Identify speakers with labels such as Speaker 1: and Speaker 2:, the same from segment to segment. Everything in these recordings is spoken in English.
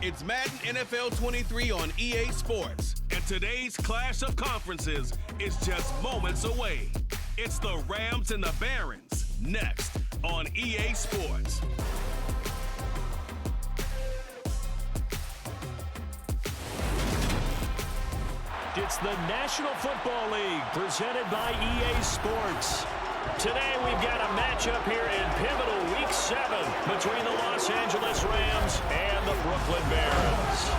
Speaker 1: It's Madden NFL 23 on EA Sports. And today's clash of conferences is just moments away. It's the Rams and the Barons, next on EA Sports.
Speaker 2: It's the National Football League presented by EA Sports. Today we've got a matchup here in pivotal Week 7 between the Los Angeles Rams and the Brooklyn Barons.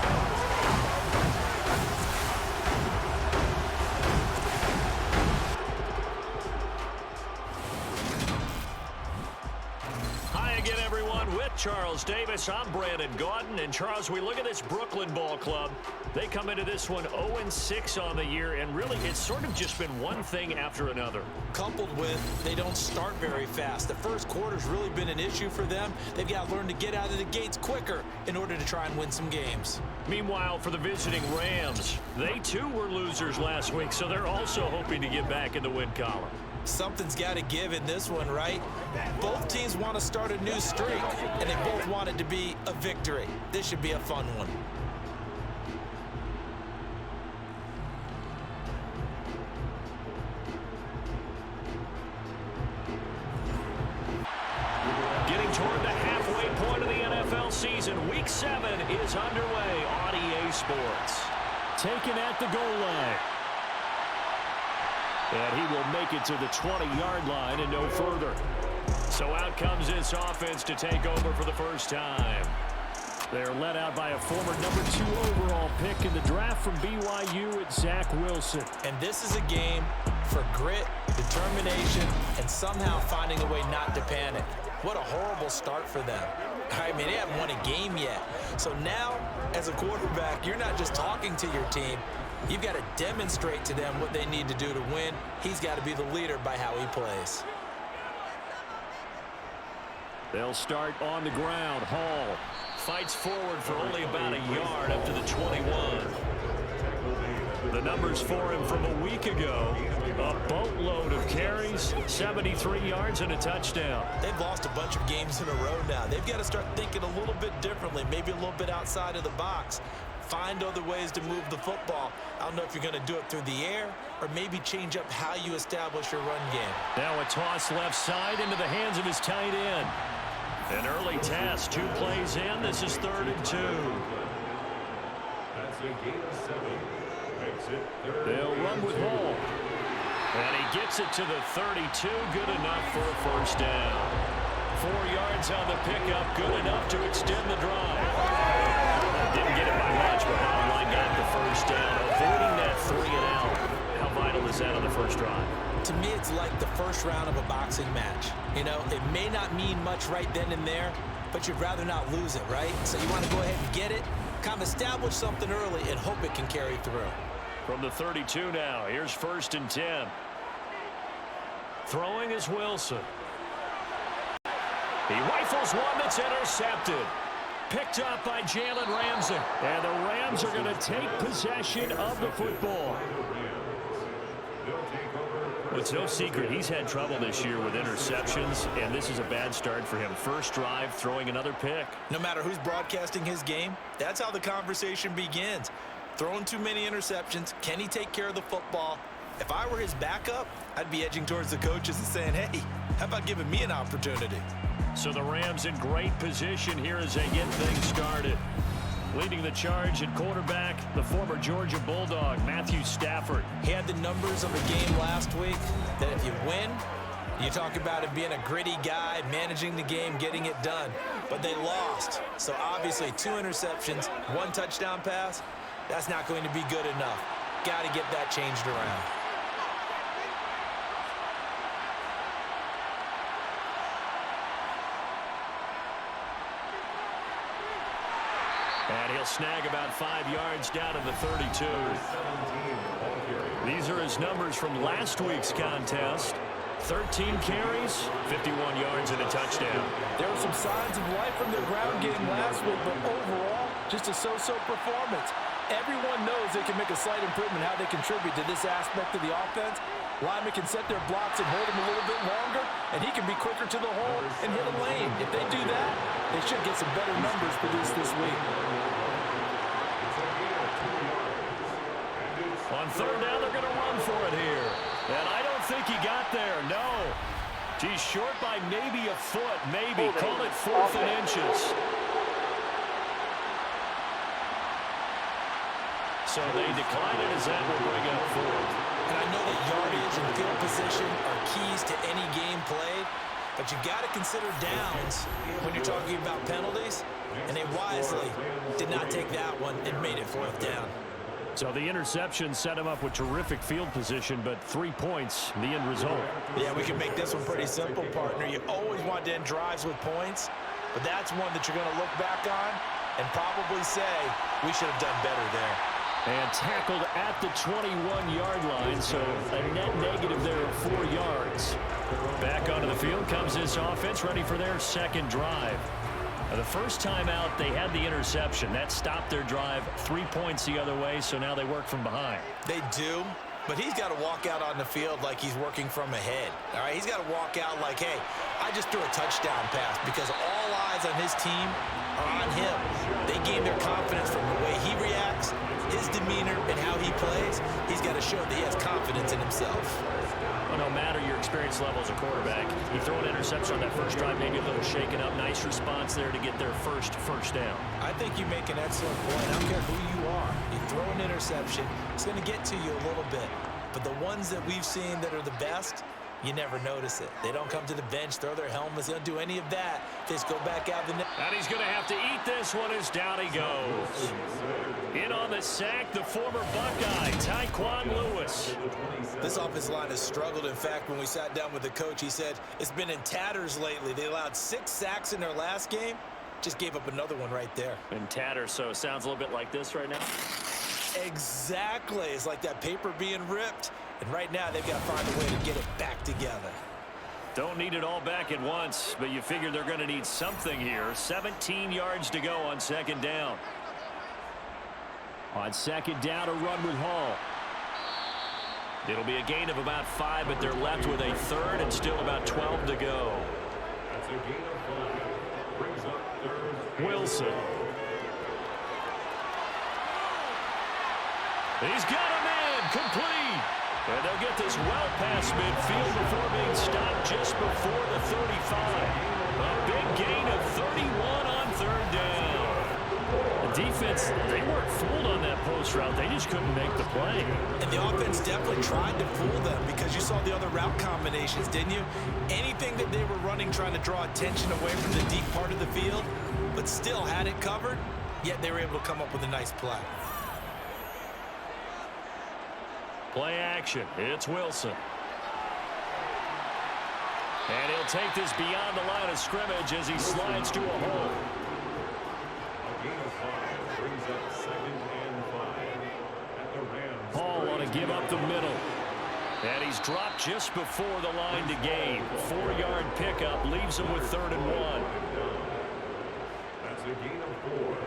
Speaker 2: With Charles Davis, I'm Brandon Gaudin. And Charles, we look at this Brooklyn ball club. They come into this one 0-6 on the year, and really it's sort of just been one thing after another.
Speaker 3: Coupled with they don't start very fast. The first quarter's really been an issue for them. They've got to learn to get out of the gates quicker in order to try and win some games.
Speaker 2: Meanwhile, for the visiting Rams, they too were losers last week, so they're also hoping to get back in the win column.
Speaker 3: Something's got to give in this one, right? Both teams want to start a new streak, and they both want it to be a victory. This should be a fun one.
Speaker 2: Getting toward the halfway point of the NFL season, Week 7 is underway on EA Sports. Taken at the goal line. And he will make it to the 20-yard line and no further. So out comes this offense to take over for the first time. They're led out by a former #2 overall pick in the draft from BYU at Zach Wilson.
Speaker 3: And this is a game for grit, determination, and somehow finding a way not to panic. What a horrible start for them. I mean, they haven't won a game yet. So now, as a quarterback, you're not just talking to your team. You've got to demonstrate to them what they need to do to win. He's got to be the leader by how he plays.
Speaker 2: They'll start on the ground. Hall fights forward for only about a yard up to the 21. The numbers for him from a week ago, a boatload of carries, 73 yards and a touchdown.
Speaker 3: They've lost a bunch of games in a row now. They've got to start thinking a little bit differently, maybe a little bit outside of the box. Find other ways to move the football. I don't know if you're going to do it through the air or maybe change up how you establish your run game.
Speaker 2: Now a toss left side into the hands of his tight end. An early task, 2 plays in. This is 3rd and 2. They'll run with Hall. And he gets it to the 32. Good enough for a first down. 4 yards on the pickup. Good enough to extend the drive. Didn't get it by much, but bottom line got the first down. Avoiding that 3 and out. How vital is that on the first drive?
Speaker 3: To me, it's like the first round of a boxing match. You know, it may not mean much right then and there, but you'd rather not lose it, right? So you want to go ahead and get it, kind of establish something early, and hope it can carry through.
Speaker 2: From the 32 now, here's 1st and 10. Throwing is Wilson. He rifles one that's intercepted. Picked up by Jalen Ramsey. And the Rams are going to take possession of the football. Well, it's no secret he's had trouble this year with interceptions, and this is a bad start for him. First drive, throwing another pick.
Speaker 3: No matter who's broadcasting his game, that's how the conversation begins. Throwing too many interceptions, can he take care of the football? If I were his backup, I'd be edging towards the coaches and saying, hey, how about giving me an opportunity?
Speaker 2: So the Rams in great position here as they get things started. Leading the charge at quarterback, the former Georgia Bulldog, Matthew Stafford.
Speaker 3: He had the numbers of a game last week that if you win, you talk about him being a gritty guy, managing the game, getting it done. But they lost. So obviously 2 interceptions, 1 touchdown pass, that's not going to be good enough. Got to get that changed around.
Speaker 2: And he'll snag about 5 yards down to the 32. These are his numbers from last week's contest. 13 carries, 51 yards and a touchdown.
Speaker 4: There were some signs of life from their ground game last week, but overall, just a so-so performance. Everyone knows they can make a slight improvement how they contribute to this aspect of the offense. Linemen can set their blocks and hold him a little bit longer, and he can be quicker to the hole and hit a lane. If they do that, they should get some better numbers produced this week.
Speaker 2: third down, they're going to run for it here. And I don't think he got there, no. He's short by maybe a foot, maybe. Call it 4th and inches. So they decline it as that will bring up 4th.
Speaker 3: And I know that yardage and field position are keys to any game played, but you've got to consider downs when you're talking about penalties, and they wisely did not take that one and made it 4th down.
Speaker 2: So the interception set him up with terrific field position, but 3 points, the end result.
Speaker 3: Yeah, we can make this one pretty simple, partner. You always want to end drives with points, but that's one that you're going to look back on and probably say, we should have done better there.
Speaker 2: And tackled at the 21-yard line, so a net negative there of 4 yards. Back onto the field comes this offense, ready for their second drive. Now, the first time out, they had the interception. That stopped their drive 3 points the other way, so now they work from behind.
Speaker 3: They do, but he's got to walk out on the field like he's working from ahead. All right, he's got to walk out like, hey, I just threw a touchdown pass, because all eyes on his team are on him. They gain their confidence from the way he reacts, his demeanor, and how he plays. He's got to show that he has confidence in himself.
Speaker 2: Well, no matter your experience level as a quarterback, you throw an interception on that first drive, maybe a little shaken up. Nice response there to get their first down.
Speaker 3: I think you make an excellent point. I don't care who you are. You throw an interception, it's going to get to you a little bit. But the ones that we've seen that are the best, you never notice it. They don't come to the bench, throw their helmets. They don't do any of that. They just go back out the net.
Speaker 2: And he's going to have to eat this one as down he goes. In on the sack, the former Buckeye, Tyquan Lewis.
Speaker 3: This offensive line has struggled. In fact, when we sat down with the coach, he said it's been in tatters lately. They allowed 6 sacks in their last game. Just gave up another one right there.
Speaker 2: In tatters, so it sounds a little bit like this right now.
Speaker 3: Exactly. It's like that paper being ripped. And right now, they've got to find a way to get it back together.
Speaker 2: Don't need it all back at once, but you figure they're going to need something here. 17 yards to go on second down. On second down, a run with Hall. It'll be a gain of about 5, but they're left with a third and still about 12 to go.
Speaker 5: That's a gain of 5. Brings up third.
Speaker 2: Wilson. He's got a man complete. And they'll get this well past midfield before being stopped just before the 35. A big gain of 31 on third down. The defense, they weren't fooled on that post route. They just couldn't make the play.
Speaker 3: And the offense definitely tried to fool them because you saw the other route combinations, didn't you? Anything that they were running trying to draw attention away from the deep part of the field, but still had it covered, yet they were able to come up with a nice play.
Speaker 2: Play action. It's Wilson. And he'll take this beyond the line of scrimmage as he slides to a hole.
Speaker 5: A gain of 5 brings up 2nd and 5 at the Rams.
Speaker 2: Hall want to give up the middle. And he's dropped just before the line to gain. 4-yard pickup leaves him with 3rd and 1.
Speaker 5: That's a gain of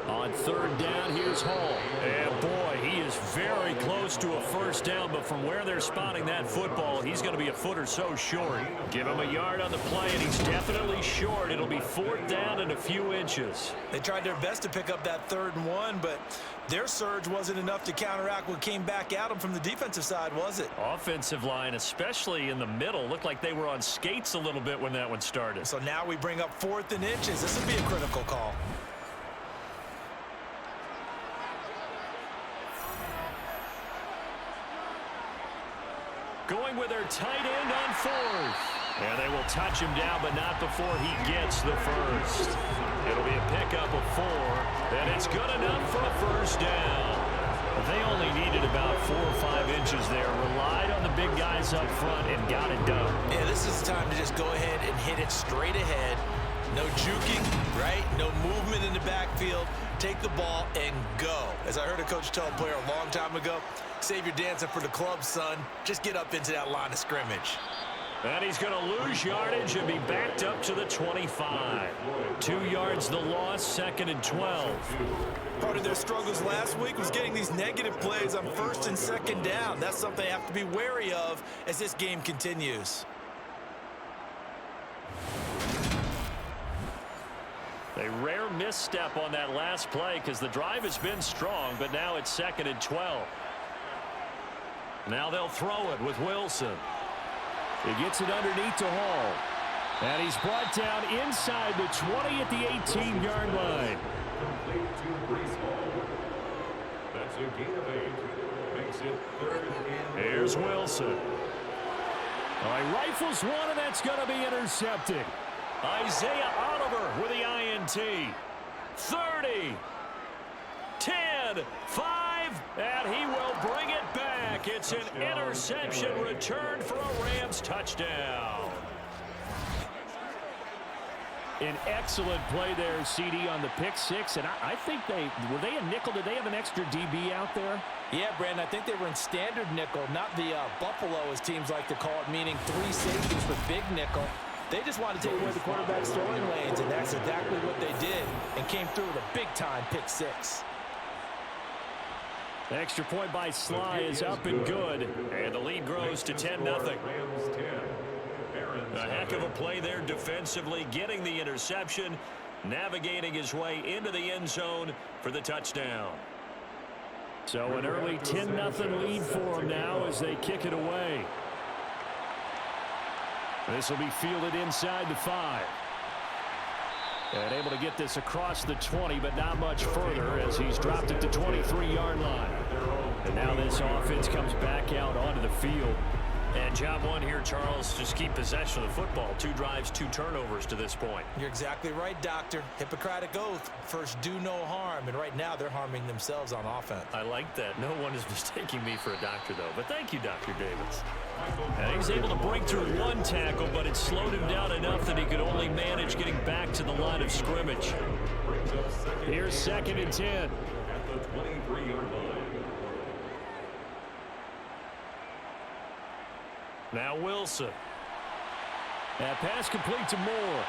Speaker 5: 4.
Speaker 2: On third down, here's Hall. And boy, he is very close to a first down, but from where they're spotting that football, he's going to be a foot or so short. Give him a yard on the play, and he's definitely short. It'll be 4th down and a few inches.
Speaker 3: They tried their best to pick up that 3rd and 1, but their surge wasn't enough to counteract what came back at them from the defensive side, was it?
Speaker 2: Offensive line, especially in the middle, looked like they were on skates a little bit when that one started.
Speaker 3: So now we bring up 4th and inches. This would be a critical call.
Speaker 2: Going with their tight end on 4th. And they will touch him down, but not before he gets the first. It'll be a pickup of 4, and it's good enough for a first down. They only needed about 4 or 5 inches there, relied on the big guys up front, and got it done.
Speaker 3: Yeah, this is the time to just go ahead and hit it straight ahead. No juking, right? No movement in the backfield. Take the ball and go. As I heard a coach tell a player a long time ago, save your dancing for the club, son. Just get up into that line of scrimmage.
Speaker 2: And he's going to lose yardage and be backed up to the 25. 2 yards the loss, 2nd and 12.
Speaker 3: Part of their struggles last week was getting these negative plays on 1st and 2nd down. That's something they have to be wary of as this game continues.
Speaker 2: A rare misstep on that last play because the drive has been strong, but now it's 2nd and 12. Now they'll throw it with Wilson.
Speaker 6: He gets it underneath to Hall. And he's brought down inside the 20 at the 18-yard line.
Speaker 5: Complete to Brees Hall. That's a gain of 8. Makes it 3rd and.
Speaker 2: Here's Wilson.
Speaker 6: All right, rifles one, and that's going to be intercepted.
Speaker 2: Isaiah Oliver with the INT. 30, 10, 5, and he will bring it back. It's an interception return for a Rams touchdown.
Speaker 6: An excellent play there, CD, on the pick six. And I think were they a nickel? Did they have an extra DB out there?
Speaker 3: Yeah, Brandon, I think they were in standard nickel, not the Buffalo, as teams like to call it, meaning 3 safeties with big nickel. They just wanted to take away the quarterback's throwing lanes, and that's exactly what they did, and came through with a big-time pick six.
Speaker 6: The extra point by Sly is up and good.
Speaker 2: And the lead grows to 10-0.
Speaker 5: Rams 10.
Speaker 2: A heck of a play there defensively, getting the interception, navigating his way into the end zone for the touchdown.
Speaker 6: So an early 10-0 lead for them now as they kick it away. This will be fielded inside the 5. And able to get this across the 20, but not much further as he's dropped it to 23-yard line. And now this offense comes back out onto the field.
Speaker 2: And job one here, Charles, just keep possession of the football. 2 drives, 2 turnovers to this point.
Speaker 3: You're exactly right, Doctor. Hippocratic oath. First, do no harm. And right now, they're harming themselves on offense.
Speaker 2: I like that. No one is mistaking me for a doctor, though. But thank you, Dr. Davis. And he's able to break through 1 tackle, but it slowed him down enough that he could only manage getting back to the line of scrimmage.
Speaker 6: Here's 2nd and 10.
Speaker 5: At the 23-yard line.
Speaker 2: Now Wilson.
Speaker 6: That pass complete to Moore.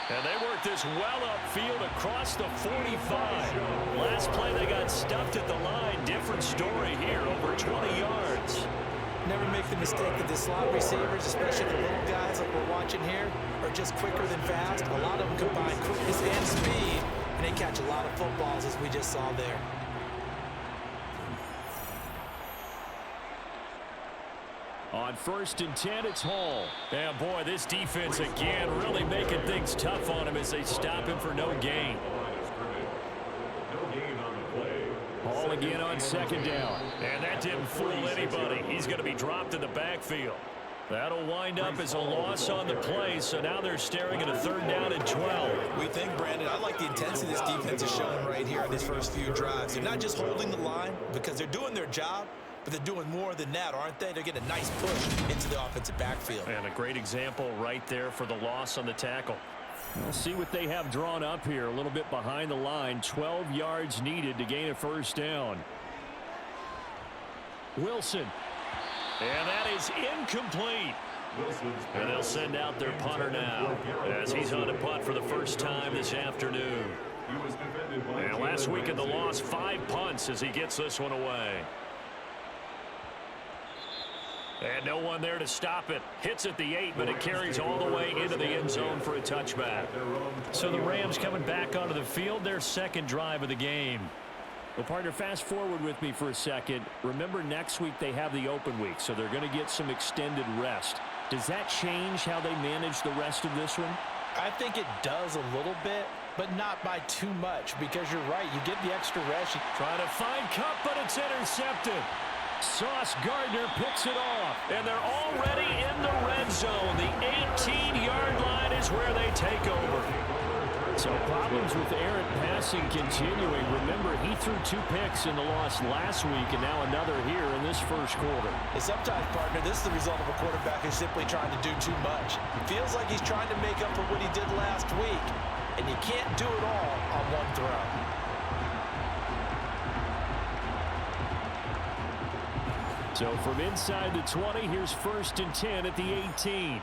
Speaker 2: And they work this well upfield across the 45. Last play they got stuffed at the line. Different story here, over 20 yards.
Speaker 3: Never make the mistake that the slot receivers, especially the little guys like we're watching here, are just quicker than fast. A lot of them combine quickness and speed, and they catch a lot of footballs, as we just saw there.
Speaker 6: On 1st and 10, it's Hall.
Speaker 2: Yeah, boy, this defense again really making things tough on him as they stop him for no gain.
Speaker 6: Hall again on 2nd down.
Speaker 2: And that didn't fool anybody. He's going to be dropped in the backfield. That'll wind up as a loss on the play, so now they're staring at a 3rd down and 12.
Speaker 3: We think, Brandon, I like the intensity this defense is showing right here in these first few drives. They're not just holding the line because they're doing their job, but they're doing more than that, aren't they? They're getting a nice push into the offensive backfield.
Speaker 2: And a great example right there for the loss on the tackle.
Speaker 6: We'll see what they have drawn up here. A little bit behind the line. 12 yards needed to gain a 1st down. Wilson.
Speaker 2: And that is incomplete. And they'll send out their punter now as he's on a punt for the first time this afternoon. And last week in the loss, 5 punts as he gets this one away. And no one there to stop it. Hits at the 8, but it carries all the way into the end zone for a touchback. So the Rams coming back onto the field, their 2nd drive of the game.
Speaker 6: Well, partner, fast forward with me for a second. Remember, next week they have the open week, so they're going to get some extended rest. Does that change how they manage the rest of this one?
Speaker 3: I think it does a little bit, but not by too much, because you're right. You get the extra rest.
Speaker 2: Trying to find Cup, but it's intercepted.
Speaker 6: Sauce Gardner picks it off.
Speaker 2: And they're already in the red zone. The 18-yard line is where they take over.
Speaker 6: So problems with errant passing continuing. Remember, he threw 2 picks in the loss last week, and now another here in this first quarter.
Speaker 3: And sometimes, partner, this is the result of a quarterback who's simply trying to do too much. Feels like he's trying to make up for what he did last week, and you can't do it all on one throw.
Speaker 6: So from inside the 20, here's 1st and 10 at the 18.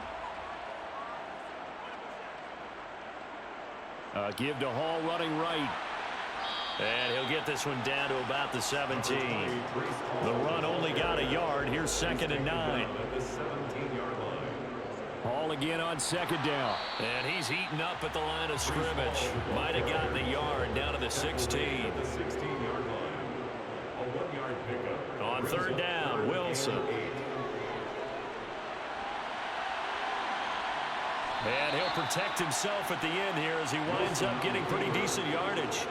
Speaker 6: Give to Hall running right.
Speaker 2: And he'll get this one down to about the 17. The run only got a yard. Here's 2nd and 9.
Speaker 6: Hall again on 2nd down.
Speaker 2: And he's heating up at the line of scrimmage. Might have gotten a yard down to the 16. On On third down, Wilson. And he'll protect himself at the end here as he winds up getting pretty decent yardage.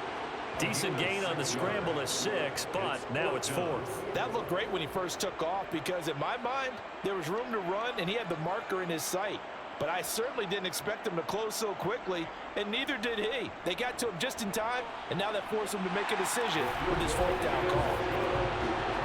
Speaker 2: Decent gain on the scramble is 6, but now it's 4th.
Speaker 4: That looked great when he first took off because in my mind, there was room to run and he had the marker in his sight. But I certainly didn't expect him to close so quickly, and neither did he. They got to him just in time, and now that forced him to make a decision with this 4th down call.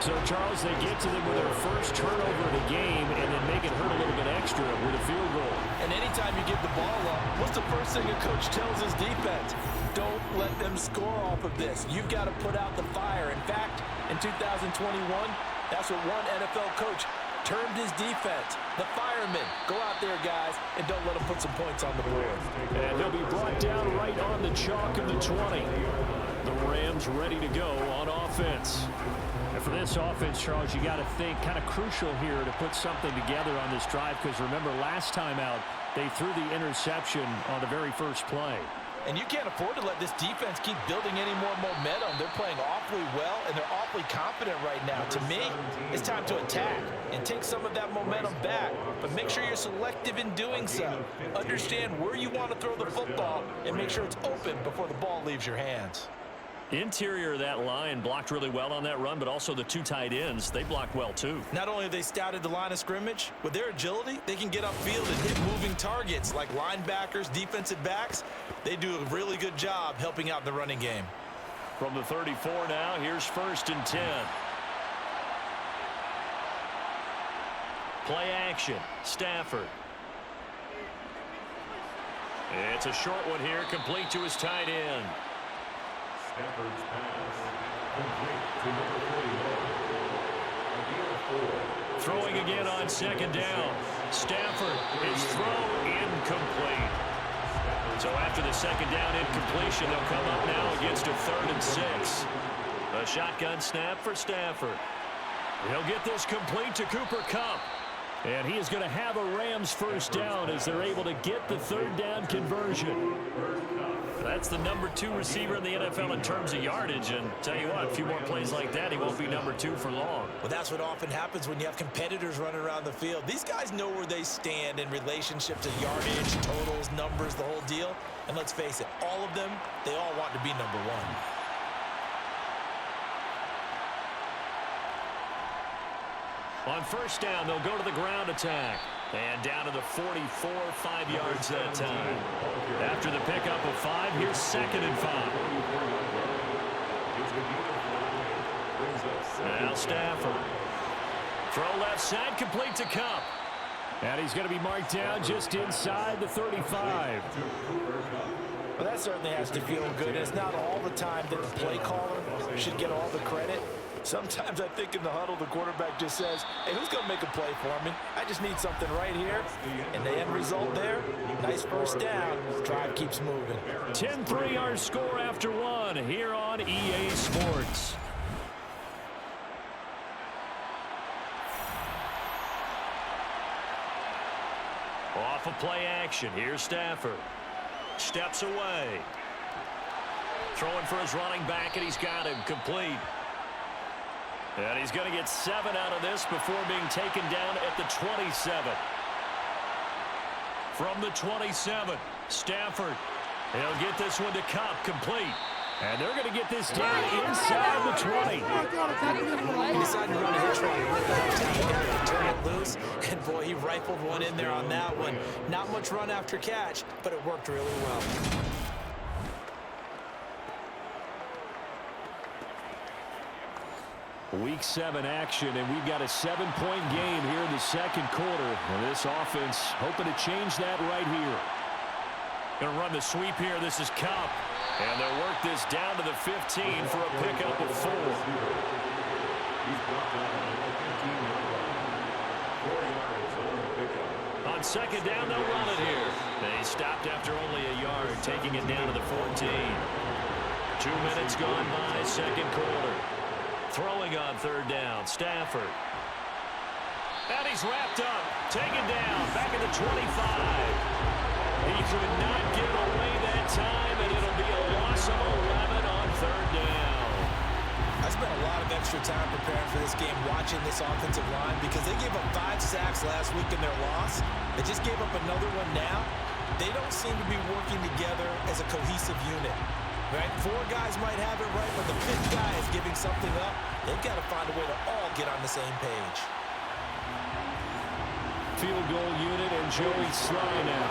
Speaker 6: So, Charles, they get to them with their first turnover of the game and then make it hurt a little bit extra with a field goal.
Speaker 4: And anytime you give the ball up, what's the first thing a coach tells his defense? Don't let them score off of this. You've got to put out the fire. In fact, in 2021, that's what one NFL coach termed his defense. The firemen. Go out there, guys, and don't let them put some points on the board.
Speaker 6: And he'll be brought down right on the chalk of the 20. The Rams ready to go on offense. And for this offense, Charles, you got to think kind of crucial here to put something together on this drive because remember last time out they threw the interception on the very first play.
Speaker 4: And you can't afford to let this defense keep building any more momentum. They're playing awfully well, and they're awfully confident right now. To me, it's time to attack and take some of that momentum back. But make sure you're selective in doing so. Understand where you want to throw the football and make sure it's open before the ball leaves your hands.
Speaker 2: Interior of that line blocked really well on that run, but also the 2 tight ends, they blocked well too.
Speaker 4: Not only have they scouted the line of scrimmage, with their agility, they can get upfield and hit moving targets like linebackers, defensive backs. They do a really good job helping out the running game.
Speaker 2: From the 34 now, here's 1st and 10. Play action, Stafford. It's a short one here, complete to his tight end.
Speaker 5: Stafford's pass complete to number 41.
Speaker 2: Throwing again on 2nd down. Stafford, his throw incomplete. So after the 2nd down incompletion, they'll come up now against a 3rd and 6. A shotgun snap for Stafford. He'll get this complete to Cooper Kupp.
Speaker 6: And he is going to have a Rams 1st down as they're able to get the 3rd down conversion.
Speaker 2: That's the number 2 receiver in the NFL in terms of yardage. And tell you what, a few more plays like that, he won't be number 2 for long.
Speaker 4: Well, that's what often happens when you have competitors running around the field. These guys know where they stand in relationship to yardage, totals, numbers, the whole deal. And let's face it, all of them, they all want to be number 1.
Speaker 2: On 1st down, they'll go to the ground attack. And down to the 44, 5 yards that time. After the pickup of 5, here's 2nd and 5. Now Stafford. Throw left side, complete to Kupp.
Speaker 6: And he's going to be marked down just inside the 35.
Speaker 4: Well, that certainly has to feel good. It's not all the time that the play caller should get all the credit. Sometimes I think in the huddle, the quarterback just says, hey, who's going to make a play for me? I just need something right here. And the end result there, nice 1st down. Drive keeps moving.
Speaker 6: 10-3 our score after 1 here on EA Sports.
Speaker 2: Off of play action. Here's Stafford. Steps away. Throwing for his running back, and he's got him complete. And he's going to get 7 out of this before being taken down at the 27. From the 27, Stafford. He'll get this one to Kupp, complete.
Speaker 6: And they're going to get this down inside the 20.
Speaker 4: He decided to run a hitch run. Turn it loose. And, boy, he rifled one in there on that one. Not much run after catch, but it worked really well.
Speaker 6: Week 7 action, and we've got a 7-point game here in the 2nd quarter. And this offense hoping to change that right here.
Speaker 2: Going to run the sweep here. This is Kupp. And they'll work this down to the 15 for a pickup of 4. On 2nd down, they'll run it here. They stopped after only a yard, taking it down to the 14. 2 minutes gone by, 2nd quarter. Throwing on 3rd down, Stafford. And he's wrapped up, taken down, back at the 25. He could not get away that time, and it'll be a loss of 11 on 3rd down.
Speaker 3: I spent a lot of extra time preparing for this game watching this offensive line because they gave up 5 sacks last week in their loss. They just gave up another one now. They don't seem to be working together as a cohesive unit. Right? 4 guys might have it right, but the 5th guy is giving something up. They've got to find a way to all get on the same page.
Speaker 6: Field goal unit and Joey Sly now.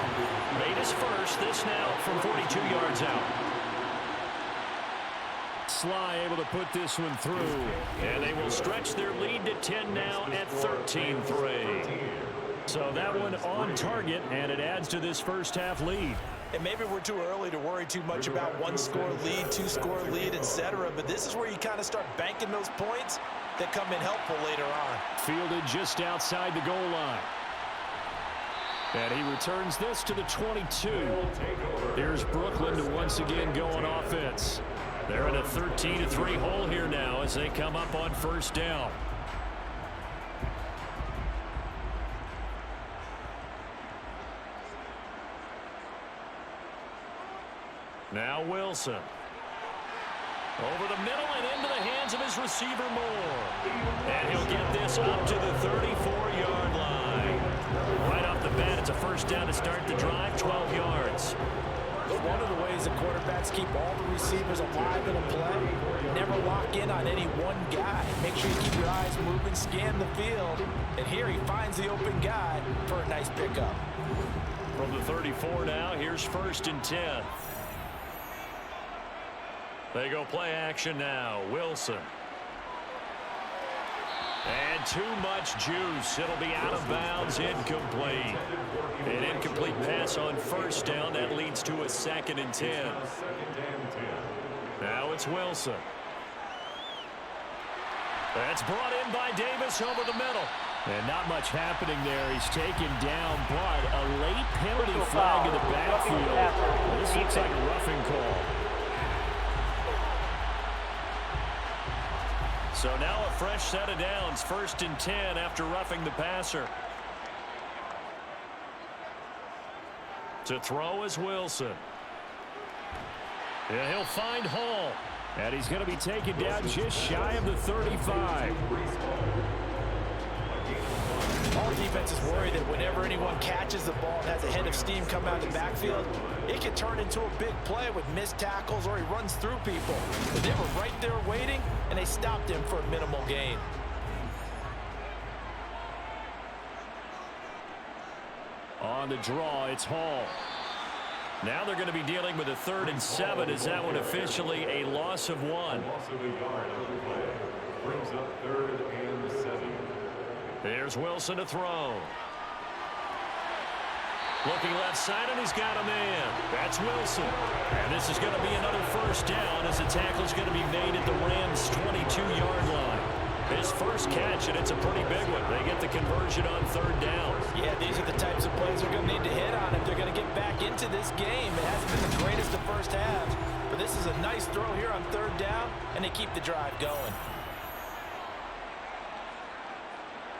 Speaker 2: Made his first, this now from 42 yards out.
Speaker 6: Sly able to put this one through.
Speaker 2: And they will stretch their lead to 10 now at 13-3.
Speaker 6: So that one on target, and it adds to this first half lead.
Speaker 3: And maybe we're too early to worry too much about 1-score lead, 2-score lead, etc. But this is where you kind of start banking those points that come in helpful later on.
Speaker 6: Fielded just outside the goal line. And he returns this to the 22. Here's Brooklyn to once again go on offense. They're in a 13-3 hole here now as they come up on first down. Now Wilson. Over the middle and into the hands of his receiver Moore. And he'll get this up to the 34-yard line. Right off the bat, it's a first down to start the drive, 12 yards.
Speaker 3: One of the ways the quarterbacks keep all the receivers alive in a play, never lock in on any one guy. Make sure you keep your eyes moving, scan the field, and here he finds the open guy for a nice pickup.
Speaker 2: From the 34 now, here's 1st and 10. They go play action now. Wilson. And too much juice. It'll be out of bounds, incomplete. An incomplete pass on first down. That leads to a 2nd and 10. Now it's Wilson. That's brought in by Davis over the middle.
Speaker 6: And not much happening there. He's taken down, but a late penalty flag in the backfield. This looks like a roughing call.
Speaker 2: So now a fresh set of downs, 1st and 10 after roughing the passer. To throw is Wilson.
Speaker 6: And he'll find Hall. And he's going to be taken down just shy of the 35.
Speaker 3: All defenses worry that whenever anyone catches the ball and has a head of steam come out of the backfield, it can turn into a big play with missed tackles or he runs through people. But they were right there waiting, and they stopped him for a minimal gain.
Speaker 6: On the draw, it's Hall.
Speaker 2: Now they're going to be dealing with a 3rd and 7. Is that one officially a loss of 1?
Speaker 5: Loss of a yard on the play. Brings up 3rd and 7.
Speaker 2: There's Wilson to throw. Looking left side, and he's got a man. That's Wilson. And this is going to be another first down as the tackle is going to be made at the Rams' 22-yard line. His first catch, and it's a pretty big one. They get the conversion on 3rd down.
Speaker 3: Yeah, these are the types of plays they're going to need to hit on if they're going to get back into this game. It hasn't been the greatest of first halves, but this is a nice throw here on 3rd down, and they keep the drive going.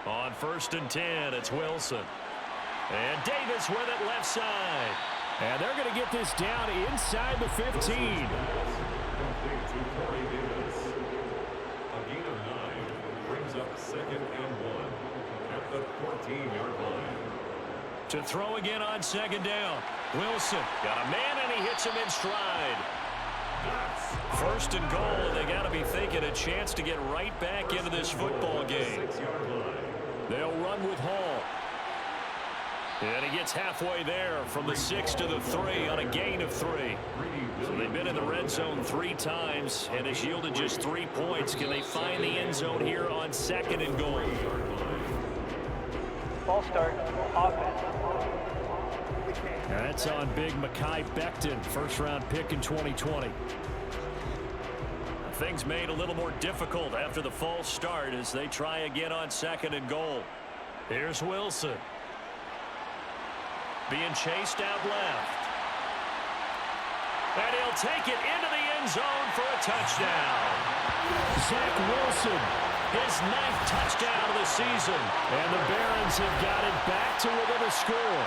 Speaker 2: On 1st and 10, it's Wilson. And Davis with it left side.
Speaker 6: And they're going to get this down inside the 15.
Speaker 5: Complete to Corey Davis. A gain of 9 brings up 2nd and 1 at the 14-yard line.
Speaker 2: To throw again on 2nd down. Wilson got a man, and he hits him in stride. 1st and goal, and they got to be thinking a chance to get right back into this football game.
Speaker 5: 6-yard line.
Speaker 6: They'll run with Hall.
Speaker 2: And he gets halfway there from the 6 to the 3 on a gain of 3. So they've been in the red zone 3 times and has yielded just 3 points. Can they find the end zone here on 2nd and goal?
Speaker 7: Ball start, offense.
Speaker 6: That's on big Mekhi Becton, 1st-round pick in 2020.
Speaker 2: Things made a little more difficult after the false start as they try again on 2nd and goal. Here's Wilson. Being chased out left. And he'll take it into the end zone for a touchdown.
Speaker 6: Zach Wilson,
Speaker 2: his 9th touchdown of the season.
Speaker 6: And the Barons have got it back to within a score.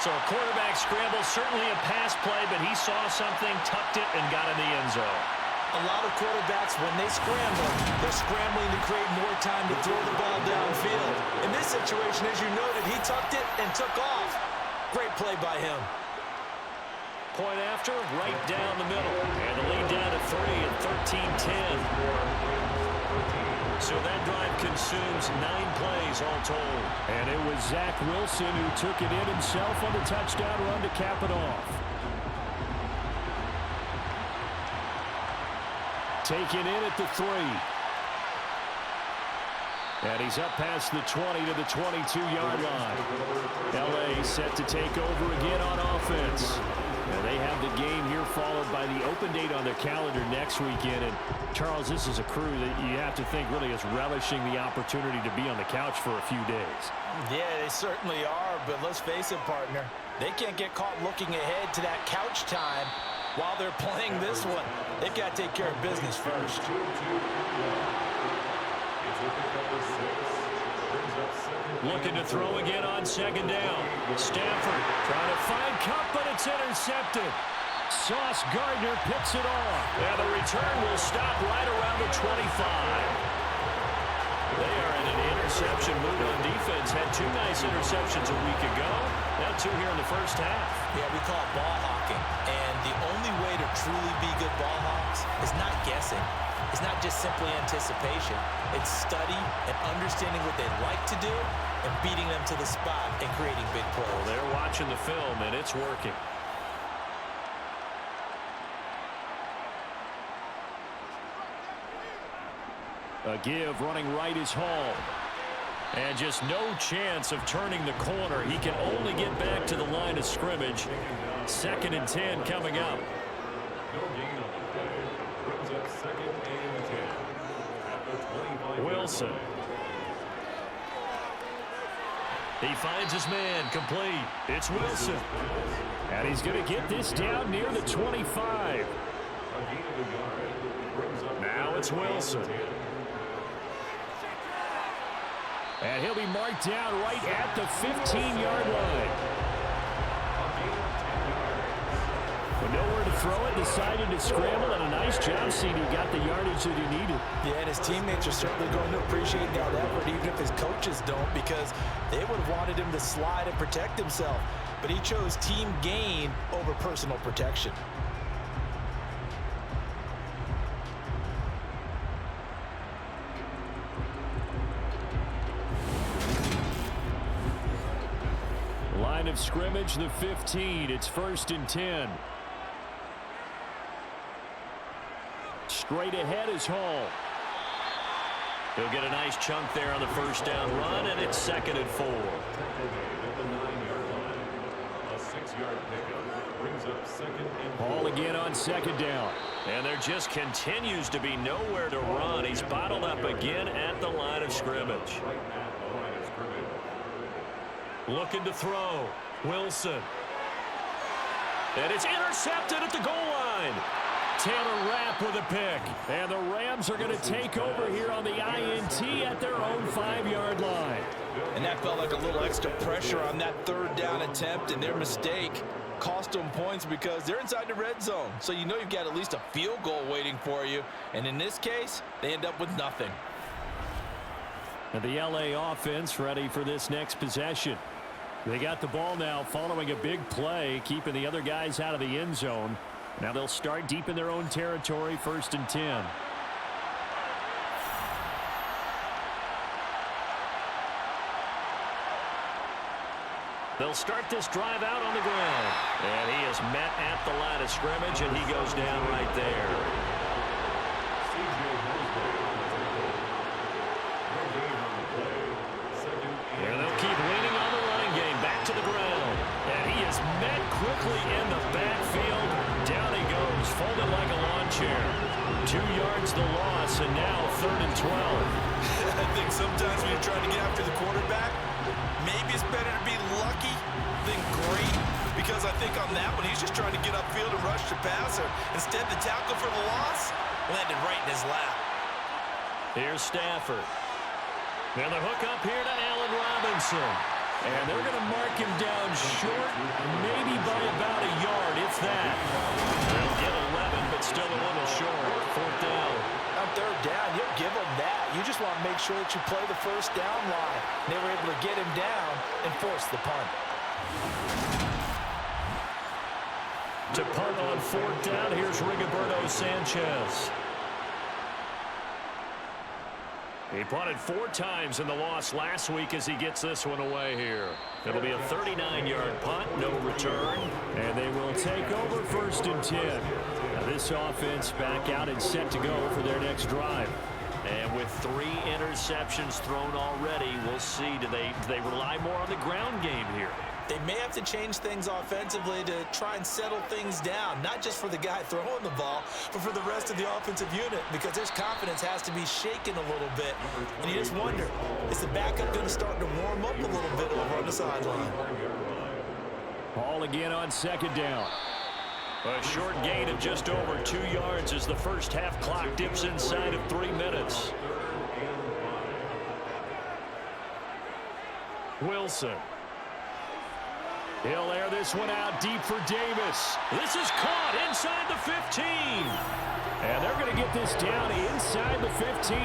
Speaker 2: So a quarterback scramble, certainly a pass play, but he saw something, tucked it, and got in the end zone.
Speaker 3: A lot of quarterbacks, when they scramble, they're scrambling to create more time to throw the ball downfield. In this situation, as you noted, he tucked it and took off. Great play by him.
Speaker 2: Point after, right down the middle. And the lead down to 3 at 13-10. So that drive consumes 9 plays all told.
Speaker 6: And it was Zach Wilson who took it in himself on the touchdown run to cap it off. Taken in at the 3. And he's up past the 20 to the 22-yard line. L.A. set to take over again on offense. And they have the game here followed by the open date on their calendar next weekend. And, Charles, this is a crew that you have to think really is relishing the opportunity to be on the couch for a few days.
Speaker 3: Yeah, they certainly are. But let's face it, partner, they can't get caught looking ahead to that couch time while they're playing this one. They've got to take care of business first.
Speaker 2: Looking to throw again on second down. Stafford trying to find Cup, but it's intercepted. Sauce Gardner picks it off. And the return will stop right around the 25. They are in an interception mood on defense. Had 2 nice interceptions a week ago. Now 2 here in the first half.
Speaker 3: Yeah, we call it ball hawking. And the only way to truly be good ball hawks is not guessing. It's not just simply anticipation. It's study and understanding what they like to do and beating them to the spot and creating big plays.
Speaker 2: Well, they're watching the film, and it's working.
Speaker 6: A give running right is Hall.
Speaker 2: And just no chance of turning the corner. He can only get back to the line of scrimmage. 2nd and 10 coming up.
Speaker 5: No gain on the play. Brings up 2nd and 10. At the 25.
Speaker 2: Wilson. He finds his man complete. It's Wilson.
Speaker 6: And he's going to get this down near the 25.
Speaker 2: Now it's Wilson.
Speaker 6: And he'll be marked down right at the 15-yard line. But nowhere to throw it, decided to scramble, and a nice job, CD. Got the yardage that he needed.
Speaker 3: Yeah, and his teammates are certainly going to appreciate that effort, even if his coaches don't, because they would have wanted him to slide and protect himself. But he chose team gain over personal protection.
Speaker 6: Line of scrimmage, the 15. It's 1st and 10. Straight ahead is Hall.
Speaker 2: He'll get a nice chunk there on the first down run, and it's 2nd and 4.
Speaker 5: At the 9-yard line. A 6-yard pickup brings up 2nd and 4.
Speaker 6: Hall again on 2nd down.
Speaker 2: And there just continues to be nowhere to run. He's bottled up again at the line of scrimmage.
Speaker 5: Right at the line of scrimmage.
Speaker 2: Looking to throw. Wilson. And it's intercepted at the goal line.
Speaker 6: Taylor Rapp with a pick. And the Rams are going to take over here on the INT at their own 5-yard line.
Speaker 3: And that felt like a little extra pressure on that 3rd down attempt, and their mistake cost them points because they're inside the red zone. So you know you've got at least a field goal waiting for you. And in this case, they end up with nothing.
Speaker 6: And the LA offense ready for this next possession. They got the ball now following a big play, keeping the other guys out of the end zone. Now they'll start deep in their own territory, 1st and 10.
Speaker 2: They'll start this drive out on the ground. And he is met at the line of scrimmage, and he goes down right there. And they'll keep leaning on the running game. Back to the ground. And he is met quickly in the backfield. Down he goes, folded like a lawn chair. 2 yards the loss, and now 3rd and 12.
Speaker 3: I think sometimes when you're trying to get after the quarterback, maybe it's better to be lucky than great, because I think on that one, he's just trying to get upfield and rush the passer. Instead, the tackle for the loss landed right in his lap.
Speaker 2: Here's Stafford. And the hook up here to Allen Robinson.
Speaker 6: And they're going to mark him down short, maybe by about a yard, if that.
Speaker 2: They'll get 11, but still a little short.
Speaker 4: just want to make sure that you play the first down line. They were able to get him down and force the punt.
Speaker 2: To punt on 4th down, here's Rigoberto Sanchez. He punted 4 times in the loss last week as he gets this one away here. It'll be a 39-yard punt, no return. And they will take over 1st and 10. Now this offense back out and set to go for their next drive. And with 3 interceptions thrown already, we'll see. Do they rely more on the ground game here?
Speaker 3: They may have to change things offensively to try and settle things down, not just for the guy throwing the ball, but for the rest of the offensive unit, because their confidence has to be shaken a little bit. And you just wonder, is the backup going to start to warm up a little bit over on the sideline?
Speaker 6: Ball again on 2nd down.
Speaker 2: A short gain of just over 2 yards as the first half clock dips inside of 3 minutes. Wilson.
Speaker 6: He'll air this one out deep for Davis.
Speaker 2: This is caught inside the 15.
Speaker 6: And they're going to get this down inside the 15.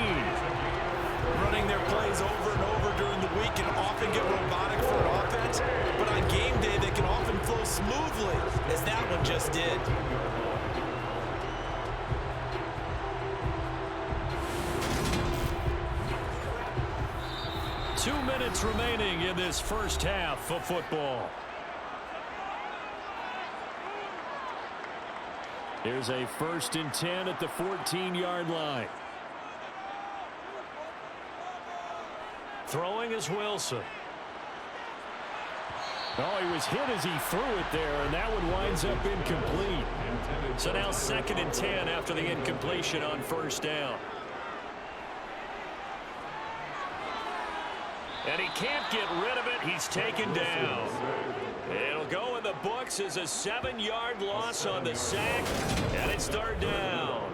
Speaker 3: Running their plays over and over during the week can often get robotic for an offense, but on game day they can often flow smoothly, as that one just did.
Speaker 2: Two minutes remaining in this first half of football.
Speaker 6: Here's a 1st and 10 at the 14-yard line.
Speaker 2: Throwing is Wilson.
Speaker 6: Oh, he was hit as he threw it there, and that one winds up incomplete.
Speaker 2: So now 2nd and 10 after the incompletion on 1st down. And he can't get rid of it. He's taken down. It'll go in the books as a 7-yard loss on the sack, and it's 3rd down.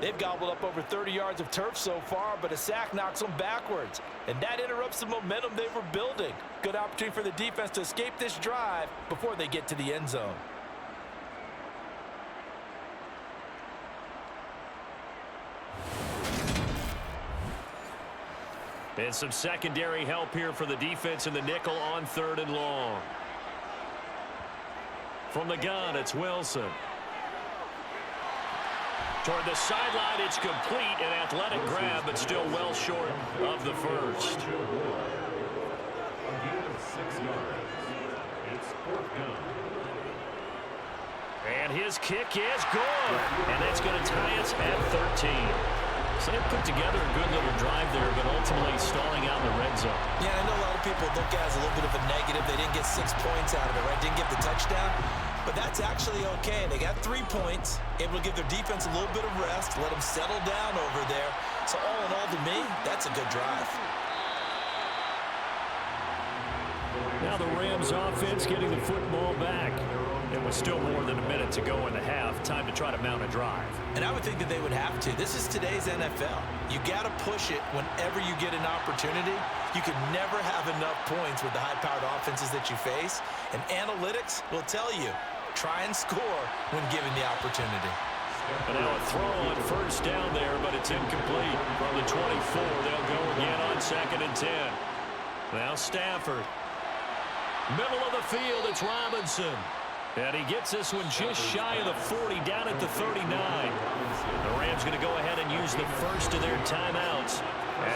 Speaker 3: They've gobbled up over 30 yards of turf so far, but a sack knocks them backwards, and that interrupts the momentum they were building. Good opportunity for the defense to escape this drive before they get to the end zone.
Speaker 2: And some secondary help here for the defense in the nickel on 3rd and long. From the gun, it's Wilson. Toward the sideline, it's complete. An athletic grab, but still well short of the first. And his kick is good. And that's going to tie us at 13. So they put together a good little drive there, but ultimately stalling out in the red zone.
Speaker 3: Yeah, I know a lot of people look at it as a little bit of a negative. They didn't get 6 points out of it, right? Didn't get the touchdown. But that's actually okay. They got 3 points, able to give their defense a little bit of rest, let them settle down over there. So all in all, to me, that's a good drive.
Speaker 6: Now the Rams offense getting the football back.
Speaker 2: It was still more than a minute to go in the half. Time to try to mount a drive.
Speaker 3: And I would think that they would have to. This is today's NFL. You got to push it whenever you get an opportunity. You can never have enough points with the high-powered offenses that you face. And analytics will tell you, try and score when given the opportunity.
Speaker 2: And now a throw on 1st down there, but it's incomplete. From the 24, they'll go again on 2nd and 10. Now Stafford. Middle of the field, it's Robinson. And he gets this one just shy of the 40, down at the 39. The Rams going to go ahead and use the first of their timeouts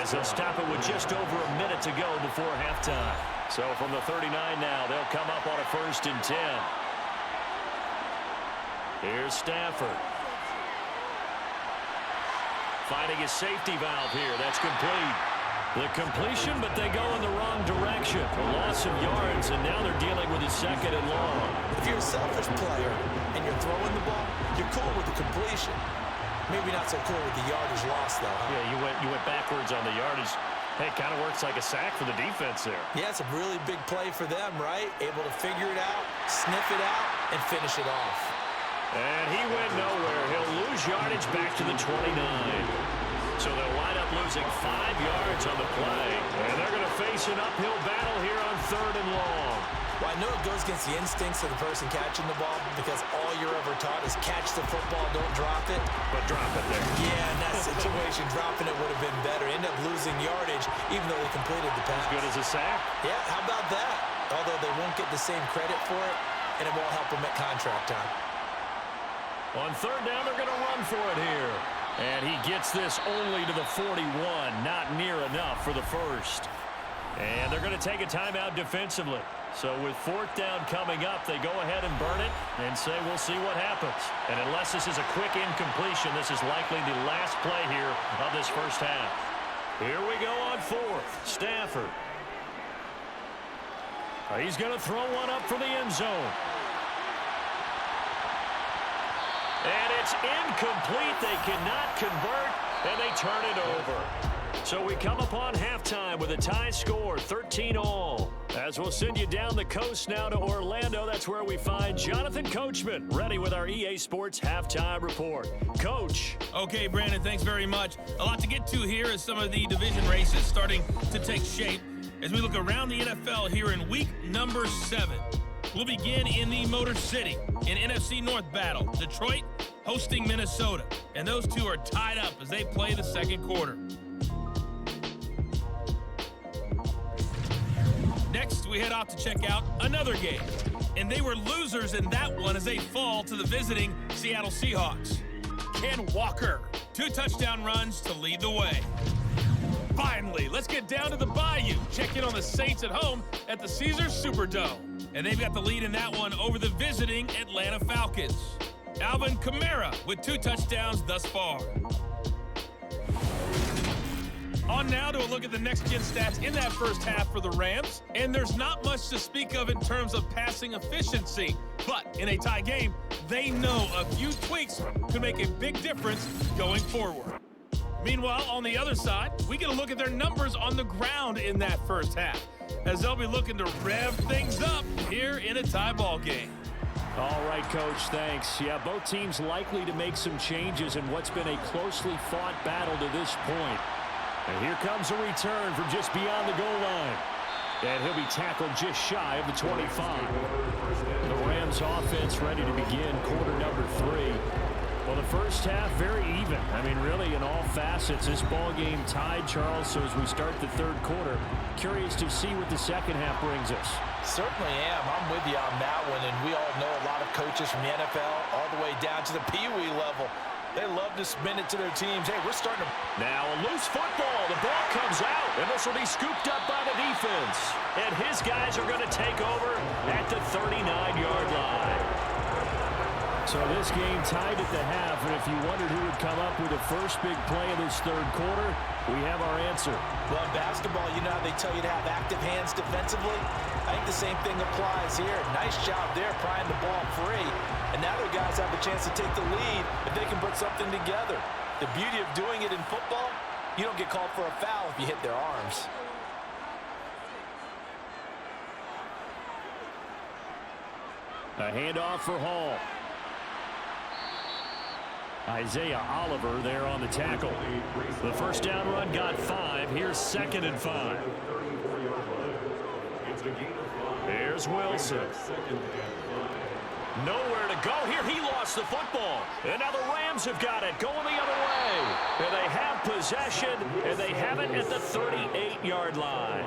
Speaker 2: as they'll stop it with just over a minute to go before halftime. So from the 39 now, they'll come up on a 1st and 10. Here's Stafford. Finding his safety valve here. That's complete. The completion, but they go in the wrong direction. A loss of yards, and now they're dealing with a 2nd and long.
Speaker 3: If you're a selfish player and you're throwing the ball, you're cool with the completion. Maybe not so cool with the yardage loss, though. Huh?
Speaker 2: Yeah, you went backwards on the yardage. Hey, it kind of works like a sack for the defense there.
Speaker 3: Yeah, it's a really big play for them, right? Able to figure it out, sniff it out, and finish it off.
Speaker 2: And he went nowhere. He'll lose yardage back to the 29. So they'll wind up losing 5 yards on the play. And they're going to face an uphill battle here on 3rd and long.
Speaker 3: Well, I know it goes against the instincts of the person catching the ball because all you're ever taught is catch the football, don't drop it.
Speaker 6: But drop it there.
Speaker 3: Yeah, in that situation, dropping it would have been better. End up losing yardage, even though they completed the pass.
Speaker 6: As good as a sack.
Speaker 3: Yeah, how about that? Although they won't get the same credit for it, and it won't help them at contract time.
Speaker 6: On third down, they're going to run for it here. And he gets this only to the 41. Not near enough for the first. And they're going to take a timeout defensively. So with fourth down coming up, they go ahead and burn it and say we'll see what happens. And unless this is a quick incompletion, this is likely the last play here of this first half. Here we go on fourth. Stafford. He's going to throw one up for the end zone. And it's incomplete. They cannot convert, and they turn it over. So we come upon halftime with a tie score, 13-all. As we'll send you down the coast now to Orlando, that's where we find Jonathan Coachman, ready with our EA Sports Halftime Report. Coach.
Speaker 8: Okay, Brandon, thanks very much. A lot to get to here as some of the division races starting to take shape as we look around the NFL here in week number 7. We'll begin in the Motor City in NFC North battle. Detroit hosting Minnesota, and those two are tied up as they play the second quarter. Next, we head off to check out another game, and they were losers in that one as they fall to the visiting Seattle Seahawks. Ken Walker, 2 touchdown runs to lead the way. Finally, let's get down to the Bayou. Check in on the Saints at home at the Caesars Superdome. And they've got the lead in that one over the visiting Atlanta Falcons. Alvin Kamara with 2 touchdowns thus far. On now to a look at the next-gen stats in that first half for the Rams. And there's not much to speak of in terms of passing efficiency. But in a tie game, they know a few tweaks could make a big difference going forward. Meanwhile, on the other side, we get a look at their numbers on the ground in that first half, as they'll be looking to rev things up here in a tie ball game.
Speaker 6: All right, Coach, thanks. Yeah, both teams likely to make some changes in what's been a closely fought battle to this point. And here comes a return from just beyond the goal line. And he'll be tackled just shy of the 25. The Rams offense ready to begin quarter number 3. Well, the first half, very even. I mean, really, in all facets, this ball game tied, Charles. So as we start the third quarter, curious to see what the second half brings us.
Speaker 3: Certainly am. I'm with you on that one. And we all know a lot of coaches from the NFL all the way down to the Pee-wee level. They love to spin it to their teams. Hey, we're starting to...
Speaker 6: Now a loose football. The ball comes out, and this will be scooped up by the defense. And his guys are going to take over at the 39-yard line. So this game tied at the half, and if you wondered who would come up with the first big play of this third quarter, we have our answer.
Speaker 3: Well, in basketball, you know how they tell you to have active hands defensively? I think the same thing applies here. Nice job there prying the ball free, and now their guys have a chance to take the lead if they can put something together. The beauty of doing it in football, you don't get called for a foul if you hit their arms.
Speaker 6: A handoff for Hall. Isaiah Oliver there on the tackle. The first down run got 5. Here's 2nd and 5. Here's Wilson. Nowhere to go here. He lost the football. And now the Rams have got it going the other way. And they have possession, and they have it at the 38-yard line.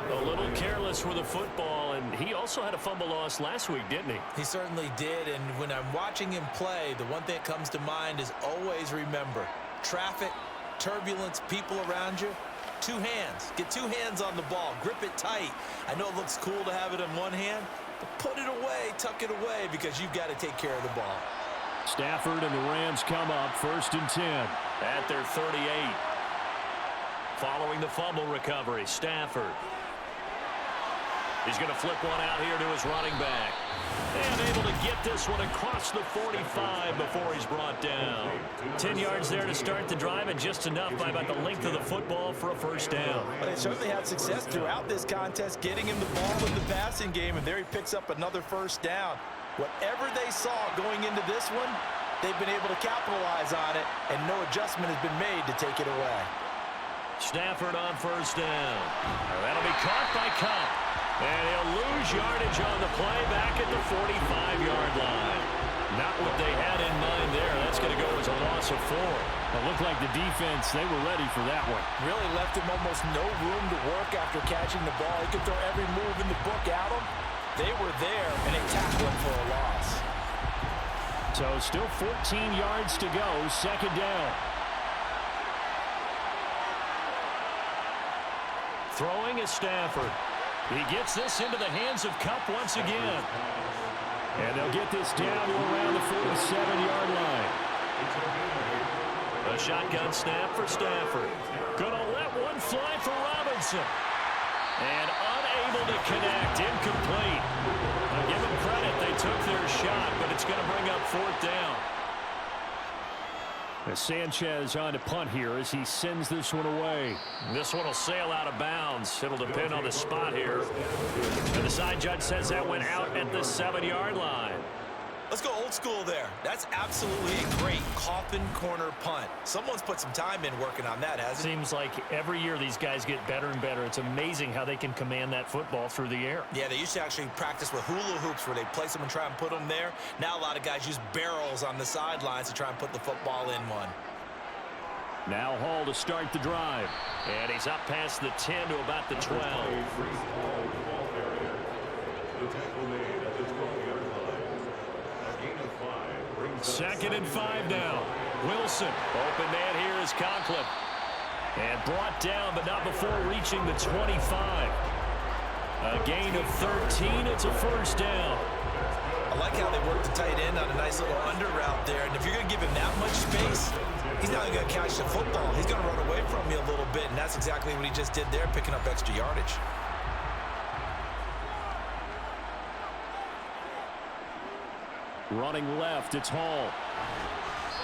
Speaker 6: A little careless with the football, and he also had a fumble loss last week, didn't he?
Speaker 3: He certainly did, and when I'm watching him play, the one thing that comes to mind is always remember, traffic, turbulence, people around you, 2 hands. Get 2 hands on the ball. Grip it tight. I know it looks cool to have it in one hand, but put it away, tuck it away, because you've got to take care of the ball.
Speaker 6: Stafford and the Rams come up 1st and 10 at their 38. Following the fumble recovery, Stafford. He's going to flip one out here to his running back. And able to get this one across the 45 before he's brought down. 10 yards there to start the drive, and just enough by about the length of the football for a first down.
Speaker 3: But they certainly had success throughout this contest, getting him the ball in the passing game, and there he picks up another first down. Whatever they saw going into this one, they've been able to capitalize on it, and no adjustment has been made to take it away.
Speaker 6: Stafford on first down. That'll be caught by Cup.
Speaker 2: And he'll lose yardage on the play back at the 45-yard line. Not what they had in mind there. That's going to go as a loss of 4.
Speaker 6: It looked like the defense, they were ready for that one.
Speaker 4: Really left him almost no room to work after catching the ball. He could throw every move in the book at him. They were there, and they tackled him for a loss.
Speaker 6: So still 14 yards to go, second down.
Speaker 2: Throwing is Stafford. He gets this into the hands of Kupp once again.
Speaker 6: And they'll get this down to around the 47-yard line.
Speaker 2: A shotgun snap for Stafford. Gonna let one fly for Robinson. And unable to connect. Incomplete. I'll give them credit. They took their shot, but it's going to bring up 4th down.
Speaker 6: Sanchez on to punt here as he sends this one away.
Speaker 2: This one will sail out of bounds. It'll depend on the spot here. And the side judge says that went out at the 7-yard line.
Speaker 3: Let's go old school there. That's absolutely a great coffin corner punt. Someone's put some time in working on that, hasn't it?
Speaker 2: Seems like every year these guys get better and better. It's amazing how they can command that football through the air.
Speaker 3: Yeah, they used to actually practice with hula hoops where they place them and try and put them there. Now a lot of guys use barrels on the sidelines to try and put the football in one.
Speaker 6: Now Hall to start the drive.
Speaker 2: And he's up past the 10 to about the 12. Second and 5 now. Wilson. Open man here is Conklin. And brought down, but not before reaching the 25. A gain of 13. It's a first down.
Speaker 3: I like how they work the tight end on a nice little under route there. And if you're going to give him that much space, he's not going to catch the football. He's going to run away from you a little bit, and that's exactly what he just did there, picking up extra yardage.
Speaker 6: Running left, it's Hall.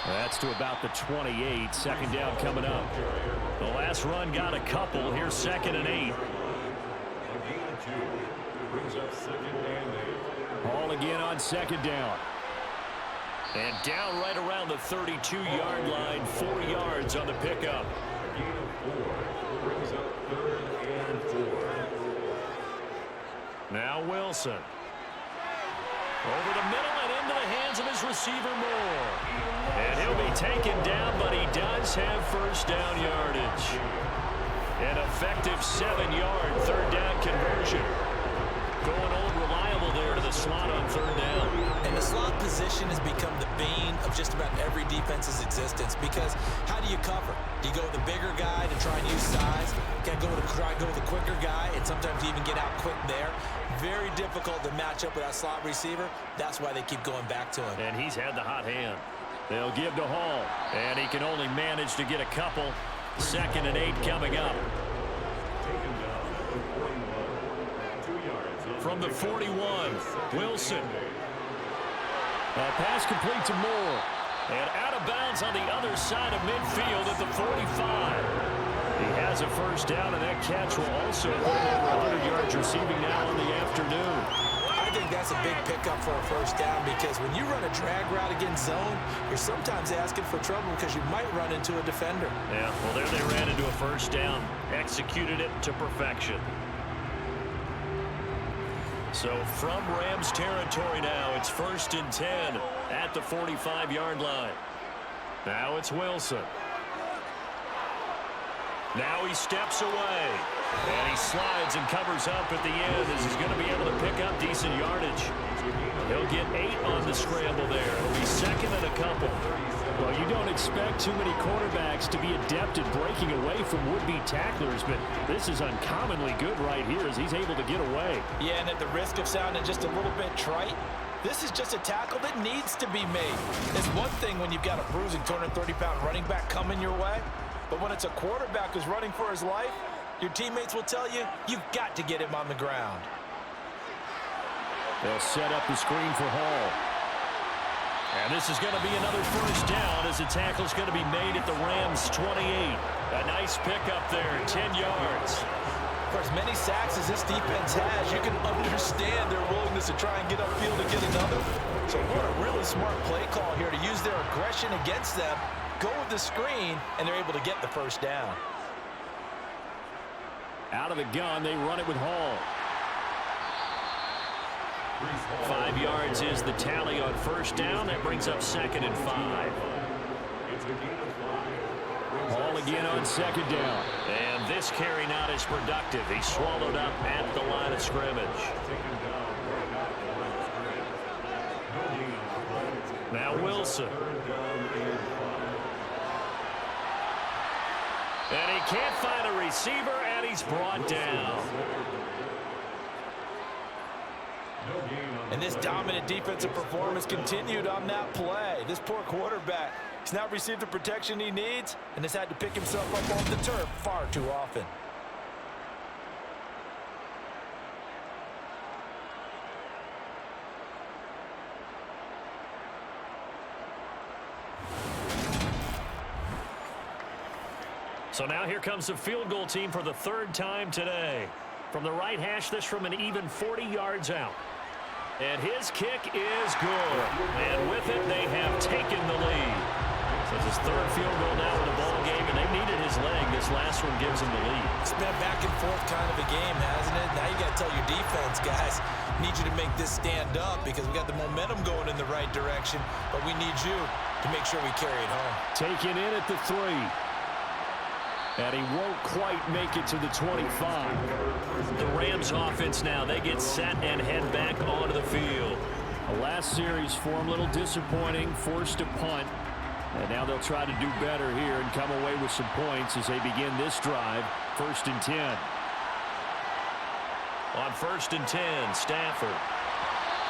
Speaker 6: That's to about the 28. Second down coming up.
Speaker 2: The last run got a couple. Here's 2nd and 8.
Speaker 6: Hall again on second down.
Speaker 2: And down right around the 32-yard line. 4 yards on the pickup. Now Wilson. Over the middle and into the hands of his receiver Moore. And he'll be taken down, but he does have first down yardage. An effective 7-yard third down conversion. Going old reliable there to the slot on third down.
Speaker 3: And the slot position has become the bane of just about every defense's existence, because how do you cover? Do you go with the bigger guy to try and use size? Try and go with the quicker guy, and sometimes you even get out quick there. Very difficult to match up with that slot receiver. That's why they keep going back to him.
Speaker 2: And he's had the hot hand.
Speaker 6: They'll give to Hall.
Speaker 2: And he can only manage to get a couple. 2nd and 8 coming up. From the 41, Wilson.
Speaker 6: A pass complete to Moore.
Speaker 2: And out of bounds on the other side of midfield at the 45. He has a first down, and that catch will also put him over 100 yards receiving now in the afternoon.
Speaker 3: I think that's a big pickup for a first down, because when you run a drag route against zone, you're sometimes asking for trouble because you might run into a defender.
Speaker 2: Yeah, well, there they ran into a first down. Executed it to perfection. So from Rams territory now, it's 1st and 10 at the 45-yard line. Now it's Wilson. Now he steps away. And he slides and covers up at the end as he's going to be able to pick up decent yardage. He'll get 8 on the scramble there. It'll be 2nd and a couple.
Speaker 6: Well, you don't expect too many quarterbacks to be adept at breaking away from would-be tacklers, but this is uncommonly good right here as he's able to get away.
Speaker 4: Yeah, and at the risk of sounding just a little bit trite, this is just a tackle that needs to be made. It's one thing when you've got a bruising 230-pound running back coming your way, but when it's a quarterback who's running for his life, your teammates will tell you, you've got to get him on the ground.
Speaker 6: They'll set up the screen for Hall.
Speaker 2: And this is going to be another first down as the tackle's going to be made at the Rams' 28. A nice pickup there, 10 yards.
Speaker 4: For as many sacks as this defense has, you can understand their willingness to try and get upfield and get another. So what a really smart play call here to use their aggression against them, go with the screen, and they're able to get the first down.
Speaker 6: Out of the gun, they run it with Hall.
Speaker 2: 5 yards is the tally on first down. That brings up 2nd and 5.
Speaker 6: Ball again on 2nd down.
Speaker 2: And this carry not as productive. He's swallowed up at the line of scrimmage. Now Wilson. And he can't find a receiver, and he's brought down.
Speaker 4: And this dominant defensive performance continued on that play. This poor quarterback, he's not received the protection he needs and has had to pick himself up off the turf far too often.
Speaker 2: So now here comes the field goal team for the 3rd time today. From the right hash, this from an even 40 yards out. And his kick is good. And with it, they have taken the lead. So it's his 3rd field goal now in the ball game, and they needed his leg. This last one gives him the lead.
Speaker 3: It's been a back and forth kind of a game, hasn't it? Now you got to tell your defense, guys, need you to make this stand up because we got the momentum going in the right direction, but we need you to make sure we carry it home.
Speaker 6: Taken in at the 3. And he won't quite make it to the 25.
Speaker 2: The Rams offense now, they get set and head back onto the field.
Speaker 6: The last series for him, a little disappointing, forced a punt. And now they'll try to do better here and come away with some points as they begin this drive. 1st and 10.
Speaker 2: On 1st and 10, Stafford.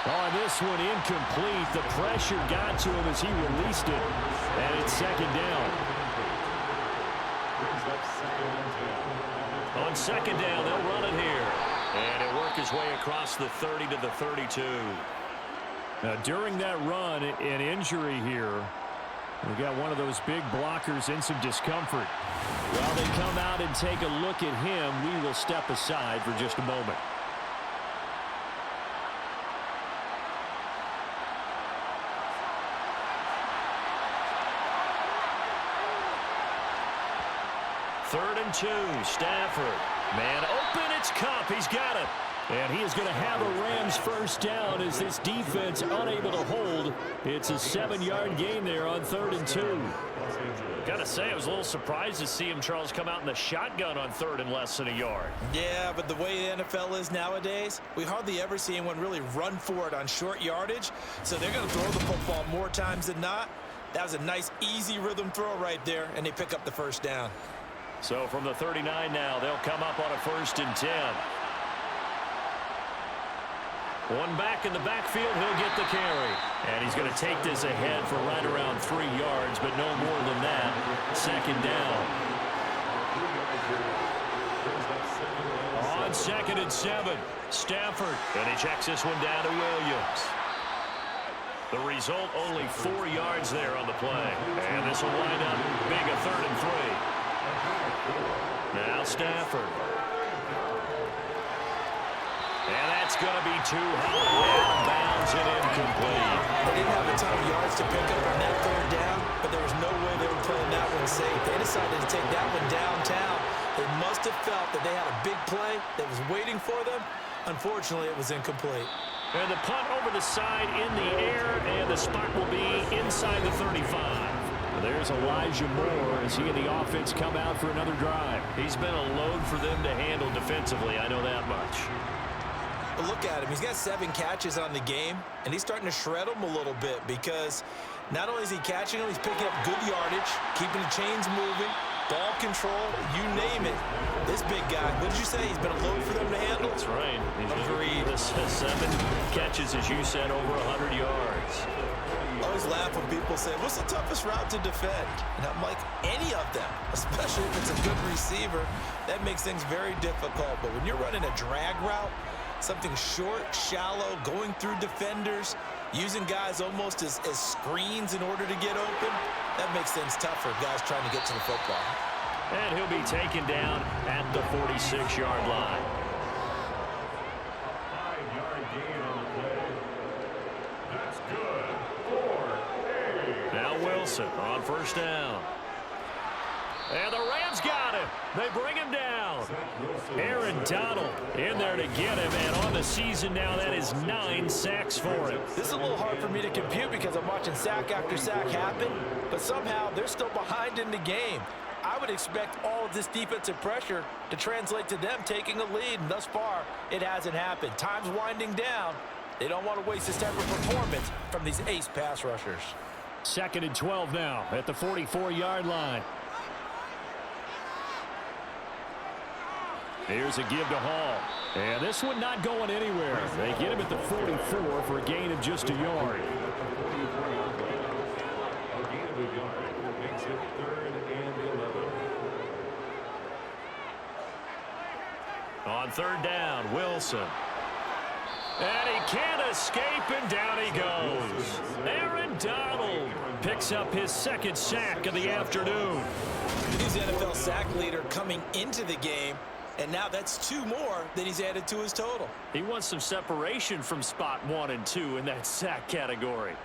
Speaker 6: On this one, incomplete. The pressure got to him as he released it. And it's 2nd down.
Speaker 2: On 2nd down, they'll run it here. And he'll work his way across the 30 to the 32.
Speaker 6: Now, during that run, an injury here. We got one of those big blockers in some discomfort. While they come out and take a look at him, we will step aside for just a moment.
Speaker 2: Third and 2, Stafford. Man open, it's Cup. He's got it.
Speaker 6: And he is going to have a Rams 1st down as this defense unable to hold. It's a 7-yard gain there on 3rd and 2.
Speaker 2: Got to say, I was a little surprised to see him, Charles, come out in the shotgun on 3rd and less than a yard.
Speaker 3: Yeah, but the way the NFL is nowadays, we hardly ever see anyone really run for it on short yardage. So they're going to throw the football more times than not. That was a nice, easy rhythm throw right there, and they pick up the 1st down.
Speaker 2: So from the 39 now, they'll come up on a 1st and 10. One back in the backfield, he'll get the carry. And he's going to take this ahead for right around 3 yards, but no more than that. 2nd down. On 2nd and 7, Stafford. And he checks this one down to Williams. The result, only 4 yards there on the play. And this will wind up being a 3rd and 3. Now Stafford. And that's going to be too high. Out of bounds and incomplete.
Speaker 3: They didn't have a ton of yards to pick up on that 3rd down, but there was no way they were playing that one safe. They decided to take that one downtown. They must have felt that they had a big play that was waiting for them. Unfortunately, it was incomplete.
Speaker 2: And the punt over the side in the air, and the spot will be inside the 35.
Speaker 6: There's Elijah Moore as he and the offense come out for another drive.
Speaker 2: He's been a load for them to handle defensively, I know that much.
Speaker 3: But look at him. He's got 7 catches on the game, and he's starting to shred them a little bit because not only is he catching them, he's picking up good yardage, keeping the chains moving, ball control, you name it. This big guy, what did you say? He's been a load for them to handle?
Speaker 2: That's right.
Speaker 3: Agreed.
Speaker 2: 7 catches, as you said, over 100 yards.
Speaker 3: I always laugh when people say, what's the toughest route to defend? And I'm like, any of them, especially if it's a good receiver. That makes things very difficult. But when you're running a drag route, something short, shallow, going through defenders, using guys almost as screens in order to get open, that makes things tough for guys trying to get to the football.
Speaker 2: And he'll be taken down at the 46-yard line.
Speaker 5: 5-yard gain on the play. That's good. 4.
Speaker 2: Now Wilson on 1st down.
Speaker 6: And the Rams got him. They bring him down. Aaron Donald in there to get him. And on the season now, that is 9 sacks for him.
Speaker 4: This is a little hard for me to compute because I'm watching sack after sack happen, but somehow they're still behind in the game. I would expect all of this defensive pressure to translate to them taking a lead, and thus far, it hasn't happened. Time's winding down. They don't want to waste this type of performance from these ace pass rushers.
Speaker 6: 2nd and 12 now at the 44-yard line. Here's a give to Hall. And this one not going anywhere. They get him at the 44 for a gain of just a yard.
Speaker 5: A gain of a yard makes it 3rd and 11.
Speaker 6: On 3rd down, Wilson. And he can't escape, and down he goes. Aaron Donald picks up his 2nd sack of the afternoon.
Speaker 3: He's the NFL sack leader coming into the game, and now that's 2 more that he's added to his total.
Speaker 6: He wants some separation from spot 1 and 2 in that sack category.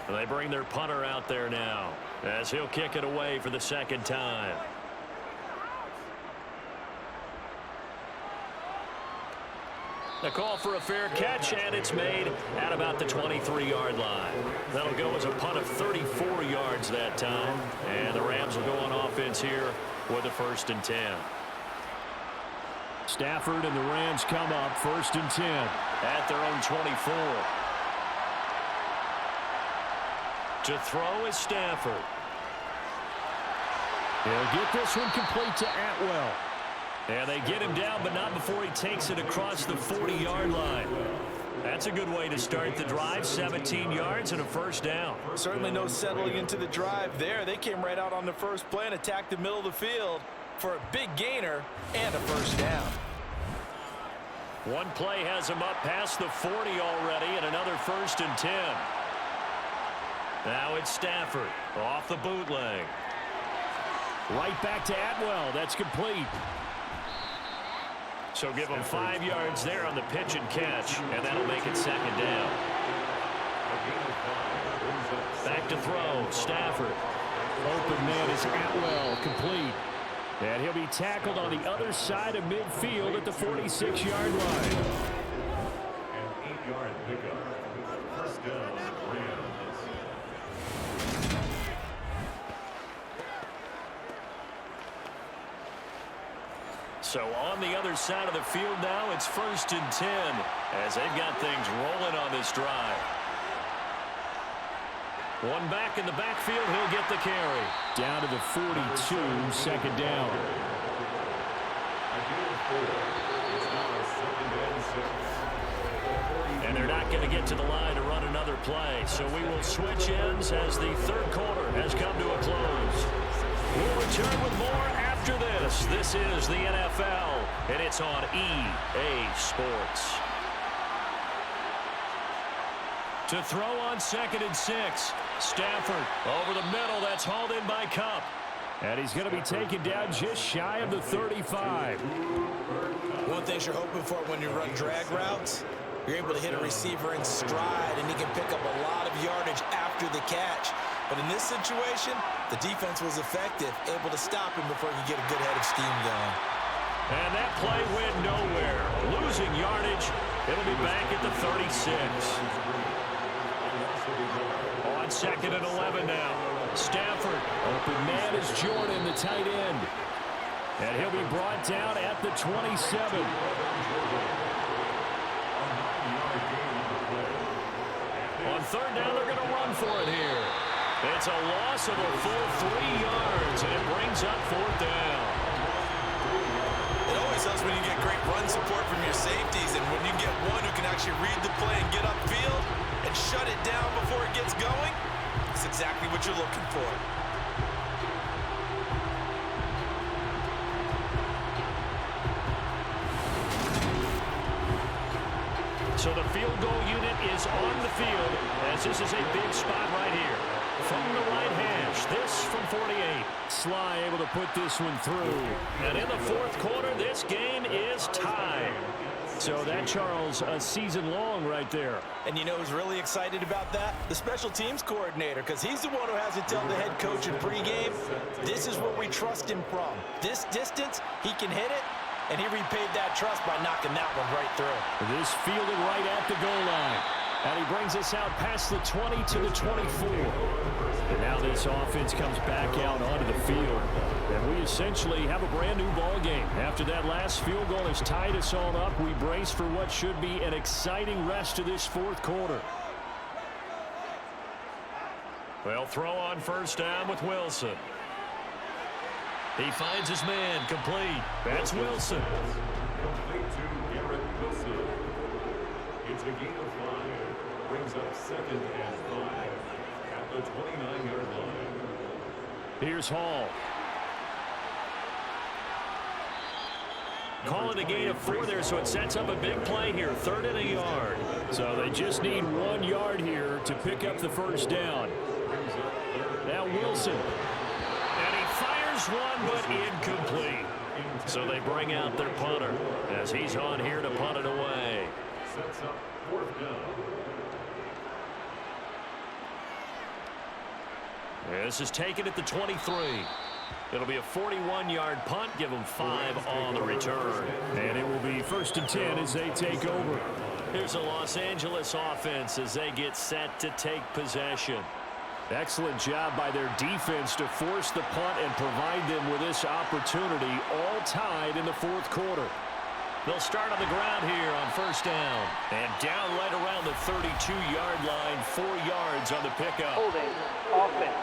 Speaker 6: They bring their punter out there now as he'll kick it away for the 2nd time. The call for a fair catch, and it's made at about the 23-yard line. That'll go as a punt of 34 yards that time. And the Rams will go on offense here with a 1st and 10. Stafford and the Rams come up 1st and 10 at their own 24. To throw is Stafford. He'll get this one complete to Atwell. And they get him down, but not before he takes it across the 40-yard line. That's a good way to start the drive. 17 yards and a 1st down.
Speaker 4: Certainly no settling into the drive there. They came right out on the first play and attacked the middle of the field for a big gainer and a 1st down.
Speaker 6: One play has him up past the 40 already, and another 1st and 10. Now it's Stafford off the bootleg. Right back to Atwell. That's complete. So give him 5 yards there on the pitch and catch, and that'll make it 2nd down. Back to throw, Stafford. Open man is Atwell, complete. And he'll be tackled on the other side of midfield at the 46-yard line.
Speaker 5: An 8-yard pickup. 1st down, Rams.
Speaker 6: So on the other side of the field now, it's 1st and 10 as they've got things rolling on this drive. One back in the backfield, he'll get the carry. Down to the 42, 2nd down. And they're not going to get to the line to run another play, so we will switch ends as the 3rd quarter has come to a close. We'll return with more after this. This is the NFL, and it's on EA Sports. To throw on 2nd and 6. Stafford over the middle. That's hauled in by Cup. And he's going to be taken down just shy of the 35.
Speaker 3: One of the things you're hoping for when you run drag routes, you're able to hit a receiver in stride, and he can pick up a lot of yardage after the catch. But in this situation, the defense was effective, able to stop him before he could get a good head of steam going.
Speaker 6: And that play went nowhere. Losing yardage. It'll be back at the 36. On 2nd and 11 now. Stafford. Open man is Jordan, the tight end. And he'll be brought down at the 27. On 3rd down, they're going to run for it here. It's a loss of a full 3 yards, and it brings up 4th down.
Speaker 3: It always helps when you get great run support from your safeties, and when you get one who can actually read the play and get upfield and shut it down before it gets going, that's exactly what you're looking for.
Speaker 6: So the field goal unit is on the field, as this is a big spot right here. From the right hash, this from 48. Sly able to put this one through. And in the 4th quarter, this game is tied. So that, Charles, a season long right there.
Speaker 3: And you know who's really excited about that? The special teams coordinator, because he's the one who has to tell the head coach in pregame, this is where we trust him from. This distance, he can hit it, and he repaid that trust by knocking that one right through.
Speaker 6: This fielded right at the goal line. And he brings us out past the 20 to the 24. And now this offense comes back out onto the field. And we essentially have a brand new ball game. After that last field goal has tied us all up, we brace for what should be an exciting rest of this fourth quarter.
Speaker 2: Well, throw on first down with Wilson. He finds his man, complete. That's Wilson.
Speaker 5: Complete to Garrett Wilson. It's a gain of 5. Brings up 2nd and 5 at the 29-yard line.
Speaker 6: Here's Hall.
Speaker 2: Call it a gain of 4 there, so it sets up a big play here. 3rd and a yard.
Speaker 6: So they just need 1 yard here to pick up the first down. Now Wilson.
Speaker 2: And he fires one, but incomplete. So they bring out their punter as he's on here to punt it away.
Speaker 5: Sets up 4th down.
Speaker 2: This is taken at the 23. It'll be a 41-yard punt. Give them 5 on the return.
Speaker 6: And it will be 1st and 10 as they take over.
Speaker 2: Here's a Los Angeles offense as they get set to take possession.
Speaker 6: Excellent job by their defense to force the punt and provide them with this opportunity, all tied in the fourth quarter.
Speaker 2: They'll start on the ground here on first down. And down right around the 32-yard line, 4 yards on the pickup.
Speaker 7: Holding offense.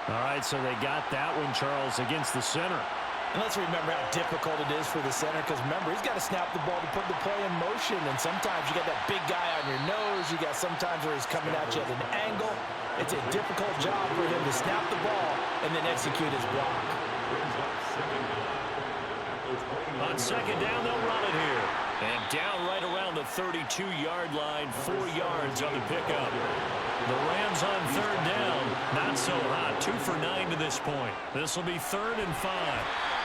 Speaker 6: All right, so they got that one, Charles, against the center.
Speaker 3: And let's remember how difficult it is for the center, because remember, he's got to snap the ball to put the play in motion, and sometimes you got that big guy on your nose. You got sometimes where he's coming at you at an angle. It's a difficult job for him to snap the ball and then execute his block.
Speaker 2: On second down, they'll run it here. And down right around the 32-yard line, 4 yards on the pickup. The Rams on third down, not so hot, 2 for 9 to this point. This will be 3rd and 5.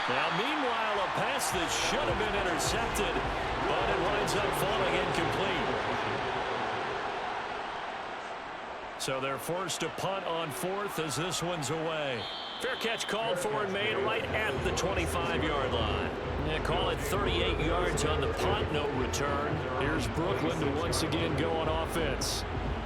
Speaker 2: Now, meanwhile, a pass that should have been intercepted, but it winds up falling incomplete. So they're forced to punt on 4th as this one's away. Fair catch called for and made right at the 25-yard line. Yeah, call it 38 yards on the punt, no return.
Speaker 6: Here's Brooklyn to once again go on offense.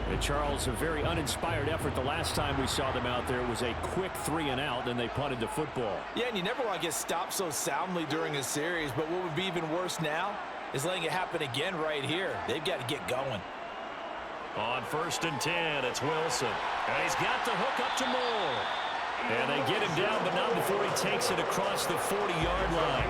Speaker 6: And Charles, a very uninspired effort. The last time we saw them out there was a quick 3 and out, then they punted the football.
Speaker 3: Yeah, and you never want to get stopped so soundly during a series, but what would be even worse now is letting it happen again right here. They've got to get going.
Speaker 2: On 1st and 10, it's Wilson. And he's got the hook up to Moore. And they get him down, but not before he takes it across the 40-yard line.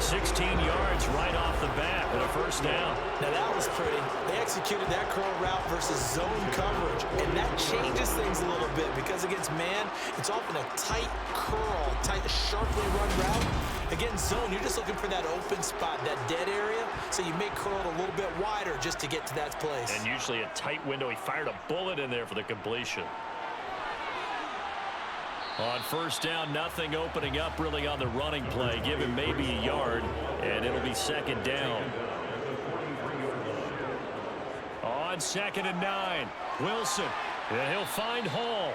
Speaker 2: 16 yards right off the bat with a first down.
Speaker 3: Now that was pretty. They executed that curl route versus zone coverage, and that changes things a little bit because against man, it's often a tight curl, tight, sharply run route. Against zone, you're just looking for that open spot, that dead area, so you may curl it a little bit wider just to get to that place.
Speaker 2: And usually a tight window. He fired a bullet in there for the completion. On first down, nothing opening up really on the running play. Give him maybe a yard, and it'll be 2nd down. On 2nd and 9, Wilson, and he'll find Hall.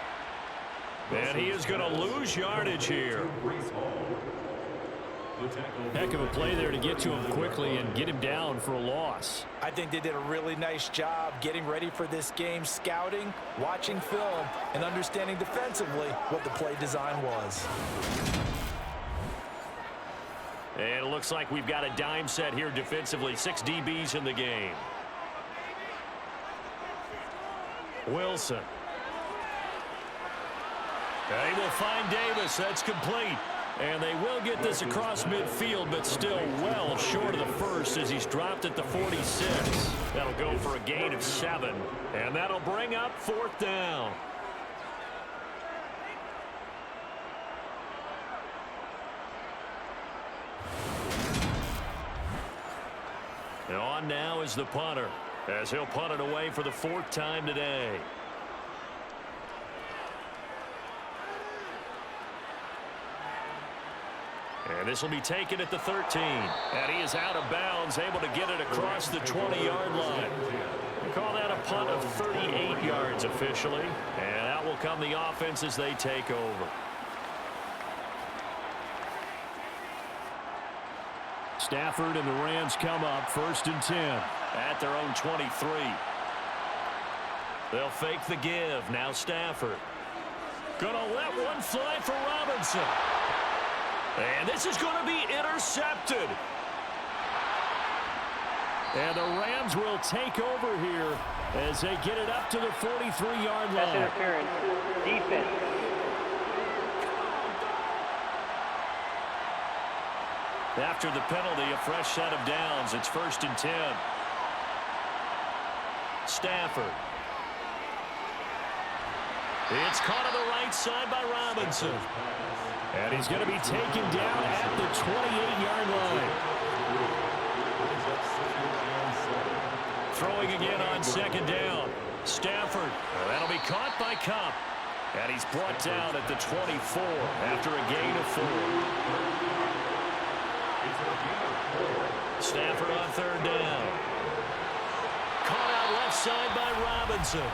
Speaker 2: And he is going to lose yardage here.
Speaker 6: Heck of a play there to get to him quickly and get him down for a loss.
Speaker 3: I think they did a really nice job getting ready for this game, scouting, watching film, and understanding defensively what the play design was.
Speaker 2: And it looks like we've got a dime set here defensively. 6 DBs in the game. Wilson. They will find Davis. That's complete. And they will get this across midfield, but still well short of the first as he's dropped at the 46. That'll go for a gain of 7. And that'll bring up 4th down. And on now is the punter, as he'll punt it away for the 4th time today.
Speaker 6: And this will be taken at the 13. And he is out of bounds, able to get it across the 20-yard line. We call that a punt of 38 yards officially. And out will come the offense as they take over. Stafford and the Rams come up 1st and 10 at their own 23. They'll fake the give. Now Stafford. Gonna let one fly for Robinson. And this is going to be intercepted. And the Rams will take over here as they get it up to the 43-yard line.
Speaker 7: Pass interference. Defense.
Speaker 6: After the penalty, a fresh set of downs. It's 1st and 10. Stafford. It's caught on the right side by Robinson. And he's going to be taken down at the 28-yard line. Throwing again on 2nd down. Stafford. That'll be caught by Cup. And he's brought down at the 24 after a gain of 4. Stafford on 3rd down. Caught out left side by Robinson.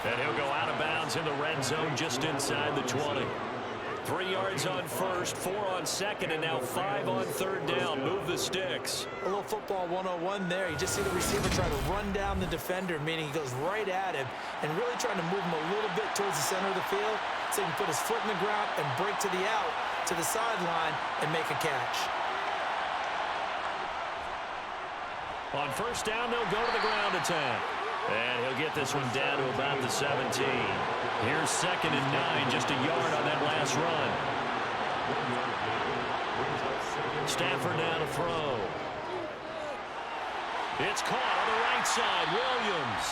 Speaker 6: And he'll go out of bounds in the red zone just inside the 20. 3 yards on 1st, 4 on 2nd, and now 5 on 3rd down. Move the sticks.
Speaker 3: A little football 101 there. You just see the receiver try to run down the defender, meaning he goes right at him and really trying to move him a little bit towards the center of the field so he can put his foot in the ground and break to the out, to the sideline, and make a catch.
Speaker 6: On 1st down, they'll go to the ground attack. And he'll get this one down to about the 17. Here's 2nd and 9, just a yard on that last run. Stafford now to throw. It's caught on the right side, Williams.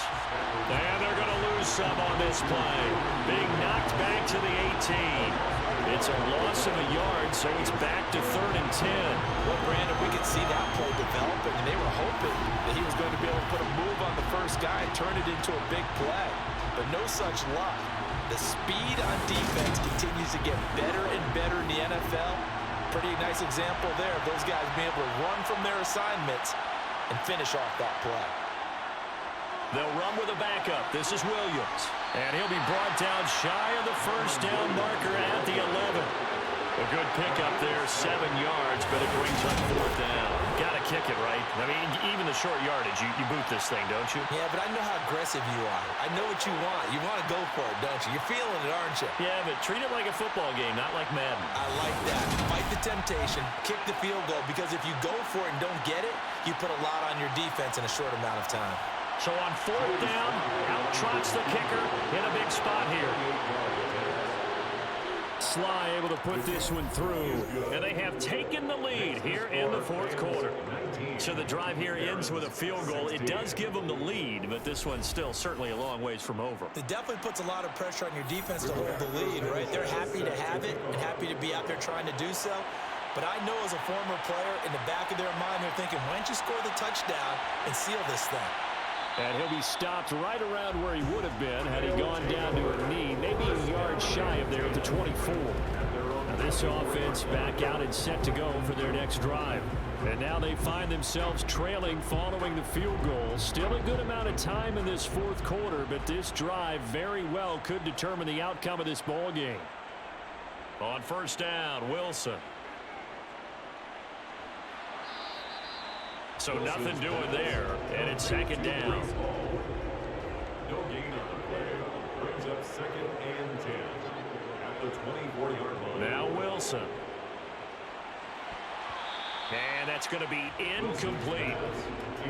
Speaker 6: And they're going to lose some on this play. Being knocked back to the 18. It's a loss of a yard, so it's back to 3rd and 10.
Speaker 3: Well, Brandon, we could see that play developing, and they were hoping that he was going to be able to put a move on the first guy and turn it into a big play. But no such luck. The speed on defense continues to get better and better in the NFL. Pretty nice example there of those guys being able to run from their assignments and finish off that play.
Speaker 6: They'll run with a backup. This is Williams. And he'll be brought down shy of the 1st down marker at the 11. A good pickup there, 7 yards, but it brings up 4th down. Got to kick it, right? I mean, even the short yardage, you boot this thing, don't you?
Speaker 3: Yeah, but I know how aggressive you are. I know what you want. You want to go for it, don't you? You're feeling it, aren't you?
Speaker 6: Yeah, but treat it like a football game, not like Madden.
Speaker 3: I like that. Fight the temptation, kick the field goal, because if you go for it and don't get it, you put a lot on your defense in a short amount of time.
Speaker 6: So on 4th down, out trots the kicker in a big spot here. Sly able to put this one through, and they have taken the lead here in the 4th quarter. So the drive here ends with a field goal. It does give them the lead, but this one's still certainly a long ways from over.
Speaker 3: It definitely puts a lot of pressure on your defense to hold the lead, right? They're happy to have it and happy to be out there trying to do so. But I know as a former player, in the back of their mind, they're thinking, why don't you score the touchdown and seal this thing?
Speaker 6: And he'll be stopped right around where he would have been had he gone down to a knee, maybe a yard shy of there at the 24. Now this offense back out and set to go for their next drive. And now they find themselves trailing following the field goal. Still a good amount of time in this 4th quarter, but this drive very well could determine the outcome of this ball game. On 1st down, Wilson. So nothing doing there, and it's 2nd down.
Speaker 5: No gain on the play. Brings up 2nd and 10 at the 24-yard line.
Speaker 6: Now Wilson. And that's going to be incomplete.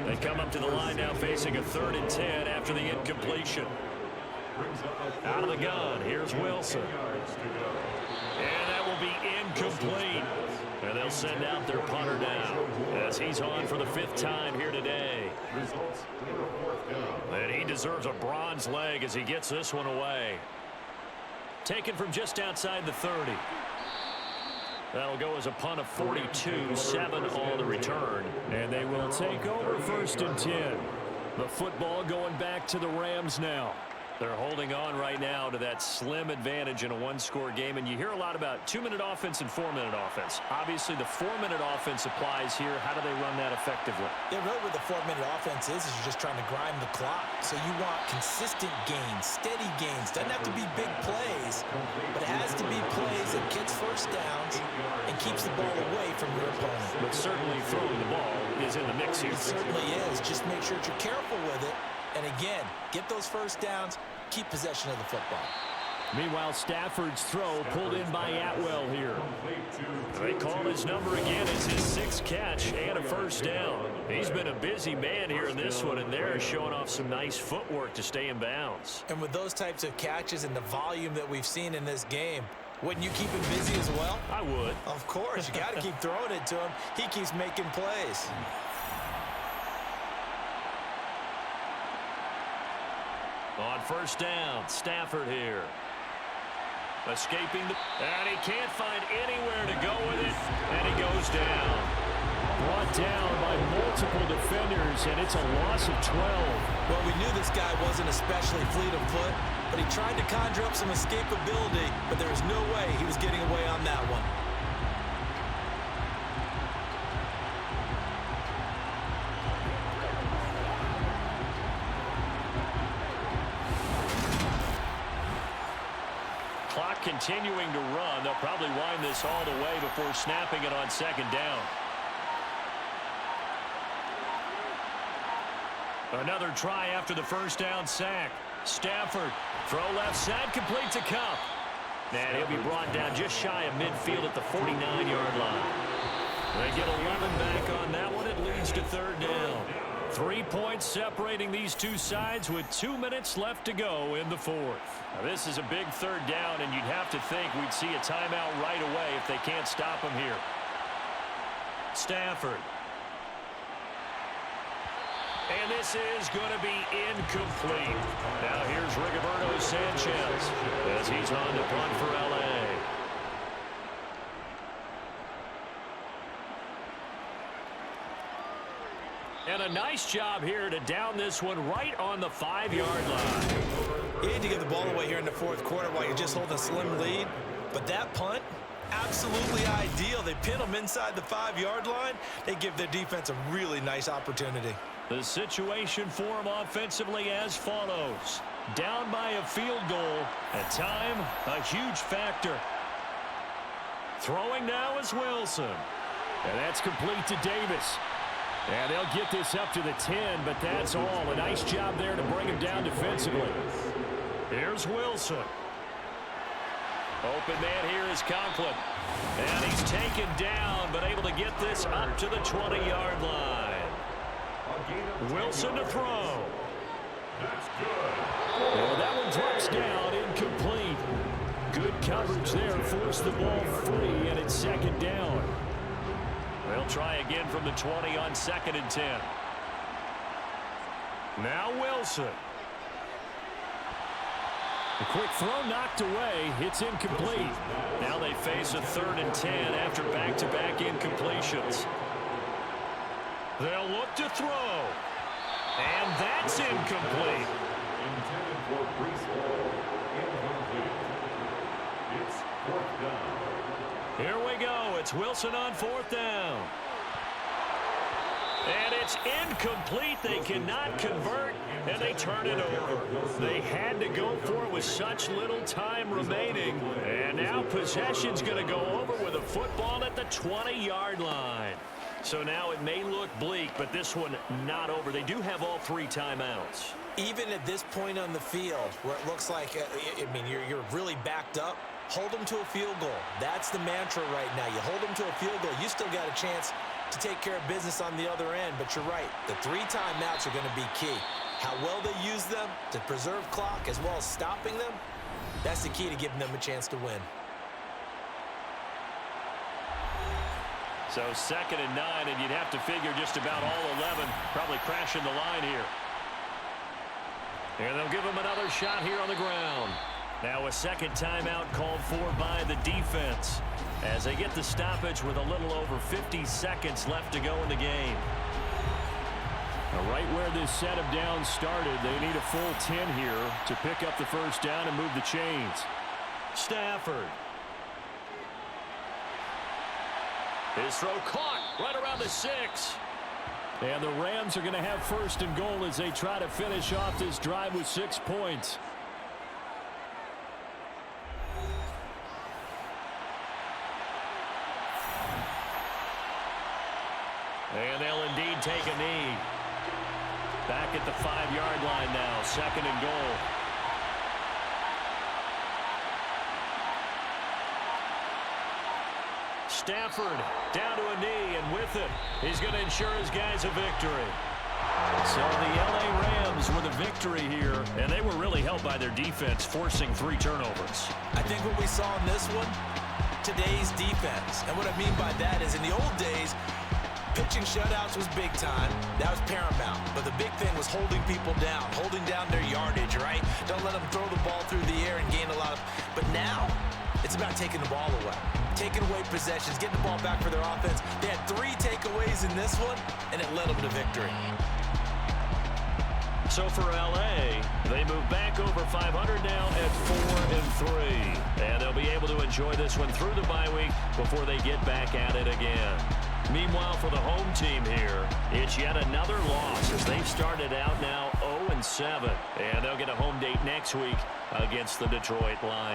Speaker 6: They come up to the line now facing a 3rd and 10 after the incompletion. Out of the gun, here's Wilson. And that will be incomplete. And they'll send out their punter down as he's on for the 5th time here today. And he deserves a bronze leg as he gets this one away. Taken from just outside the 30. That'll go as a punt of 42, 7 on the return. And they will take over 1st and 10. The football going back to the Rams now. They're holding on right now to that slim advantage in a one-score game, and you hear a lot about 2-minute offense and 4-minute offense. Obviously, the 4-minute offense applies here. How do they run that effectively?
Speaker 3: Yeah, really what the 4-minute offense is you're just trying to grind the clock. So you want consistent gains, steady gains. Doesn't have to be big plays, but it has to be plays that gets first downs and keeps the ball away from your opponent.
Speaker 6: But certainly throwing the ball is in the mix here.
Speaker 3: It certainly is. Just make sure that you're careful with it. And again, get those first downs, keep possession of the football.
Speaker 6: Meanwhile, Stafford's throw pulled in by Atwell here. They call his number again. It's his 6th catch and a first down. He's been a busy man here in this one, and they're showing off some nice footwork to stay in bounds.
Speaker 3: And with those types of catches and the volume that we've seen in this game, wouldn't you keep him busy as well?
Speaker 6: I would.
Speaker 3: Of course. You got to keep throwing it to him. He keeps making plays.
Speaker 6: On first down, Stafford here. Escaping and he can't find anywhere to go with it, and he goes down. Brought down by multiple defenders, and it's a loss of 12.
Speaker 3: Well, we knew this guy wasn't especially fleet of foot, but he tried to conjure up some escapability, but there was no way he was getting away on that one.
Speaker 6: Clock continuing to run. They'll probably wind this all the way before snapping it on second down. Another try after the first down sack. Stafford, throw left side, complete to Cup. And he'll be brought down just shy of midfield at the 49-yard line. They get 11 back on that one. It leads to third down. 3 points separating these two sides with 2 minutes left to go in the fourth. Now, this is a big third down, and you'd have to think we'd see a timeout right away if they can't stop him here. Stafford. And this is going to be incomplete. Now here's Rigoberto Sanchez as he's on to punt for L.A. And a nice job here to down this one right on the 5-yard line.
Speaker 3: You need to get the ball away here in the fourth quarter while you're just holding a slim lead. But that punt, absolutely ideal. They pin them inside the 5-yard line. They give their defense a really nice opportunity.
Speaker 6: The situation for them offensively as follows. Down by a field goal, and time a huge factor. Throwing now is Wilson. And that's complete to Davis. And they'll get this up to the 10, but that's all. A nice job there to bring him down defensively. Here's Wilson. Open man here is Conklin. And he's taken down, but able to get this up to the 20-yard line. Wilson to throw.
Speaker 5: That's good.
Speaker 6: Well, that one drops down, incomplete. Good coverage there, forced the ball free, and it's second down. They'll try again from the 20 on 2nd and 10. Now Wilson. A quick throw knocked away. It's incomplete. Now they face a 3rd and 10 after back-to-back incompletions. They'll look to throw. And that's incomplete.
Speaker 5: Intended for Breesball. Incomplete. It's 4th down.
Speaker 6: Here we go. It's Wilson on 4th down. And it's incomplete. They cannot convert, and they turn it over. They had to go for it with such little time remaining. And now possession's going to go over with a football at the 20-yard line. So now it may look bleak, but this one not over. They do have all 3 timeouts.
Speaker 3: Even at this point on the field, where it looks like, you're really backed up, hold them to a field goal. That's the mantra right now. You hold them to a field goal. You still got a chance to take care of business on the other end, but you're right. The 3 timeouts are going to be key. How well they use them to preserve clock as well as stopping them, that's the key to giving them a chance to win.
Speaker 6: So 2nd and 9, and you'd have to figure just about all 11 probably crashing the line here. And they'll give him another shot here on the ground. Now a second timeout called for by the defense as they get the stoppage with a little over 50 seconds left to go in the game. Right where this set of downs started, they need a full 10 here to pick up the first down and move the chains.
Speaker 2: Stafford. His throw caught right around the 6.
Speaker 6: And the Rams are going to have first and goal as they try to finish off this drive with 6 points.
Speaker 2: And they'll indeed take a knee. Back at the 5-yard line now, second and goal. Stafford down to a knee, and with it, he's going to ensure his guys a victory.
Speaker 6: So the LA Rams with a victory here,
Speaker 2: And they were really helped by their defense, forcing 3 turnovers.
Speaker 3: I think what we saw in this one, today's defense. And what I mean by that is in the old days, pitching shutouts was big time. That was paramount. But the big thing was holding people down, holding down their yardage, right? Don't let them throw the ball through the air and gain a lot of... But now, it's about taking the ball away. Taking away possessions, getting the ball back for their offense. They had 3 takeaways in this one, and it led them to victory.
Speaker 2: So for LA, they move back over 500 now at 4-3. And they'll be able to enjoy this one through the bye week before they get back at it again. Meanwhile, for the home team here, it's yet another loss as they've started out now 0-7. And they'll get a home date next week against the Detroit Lions.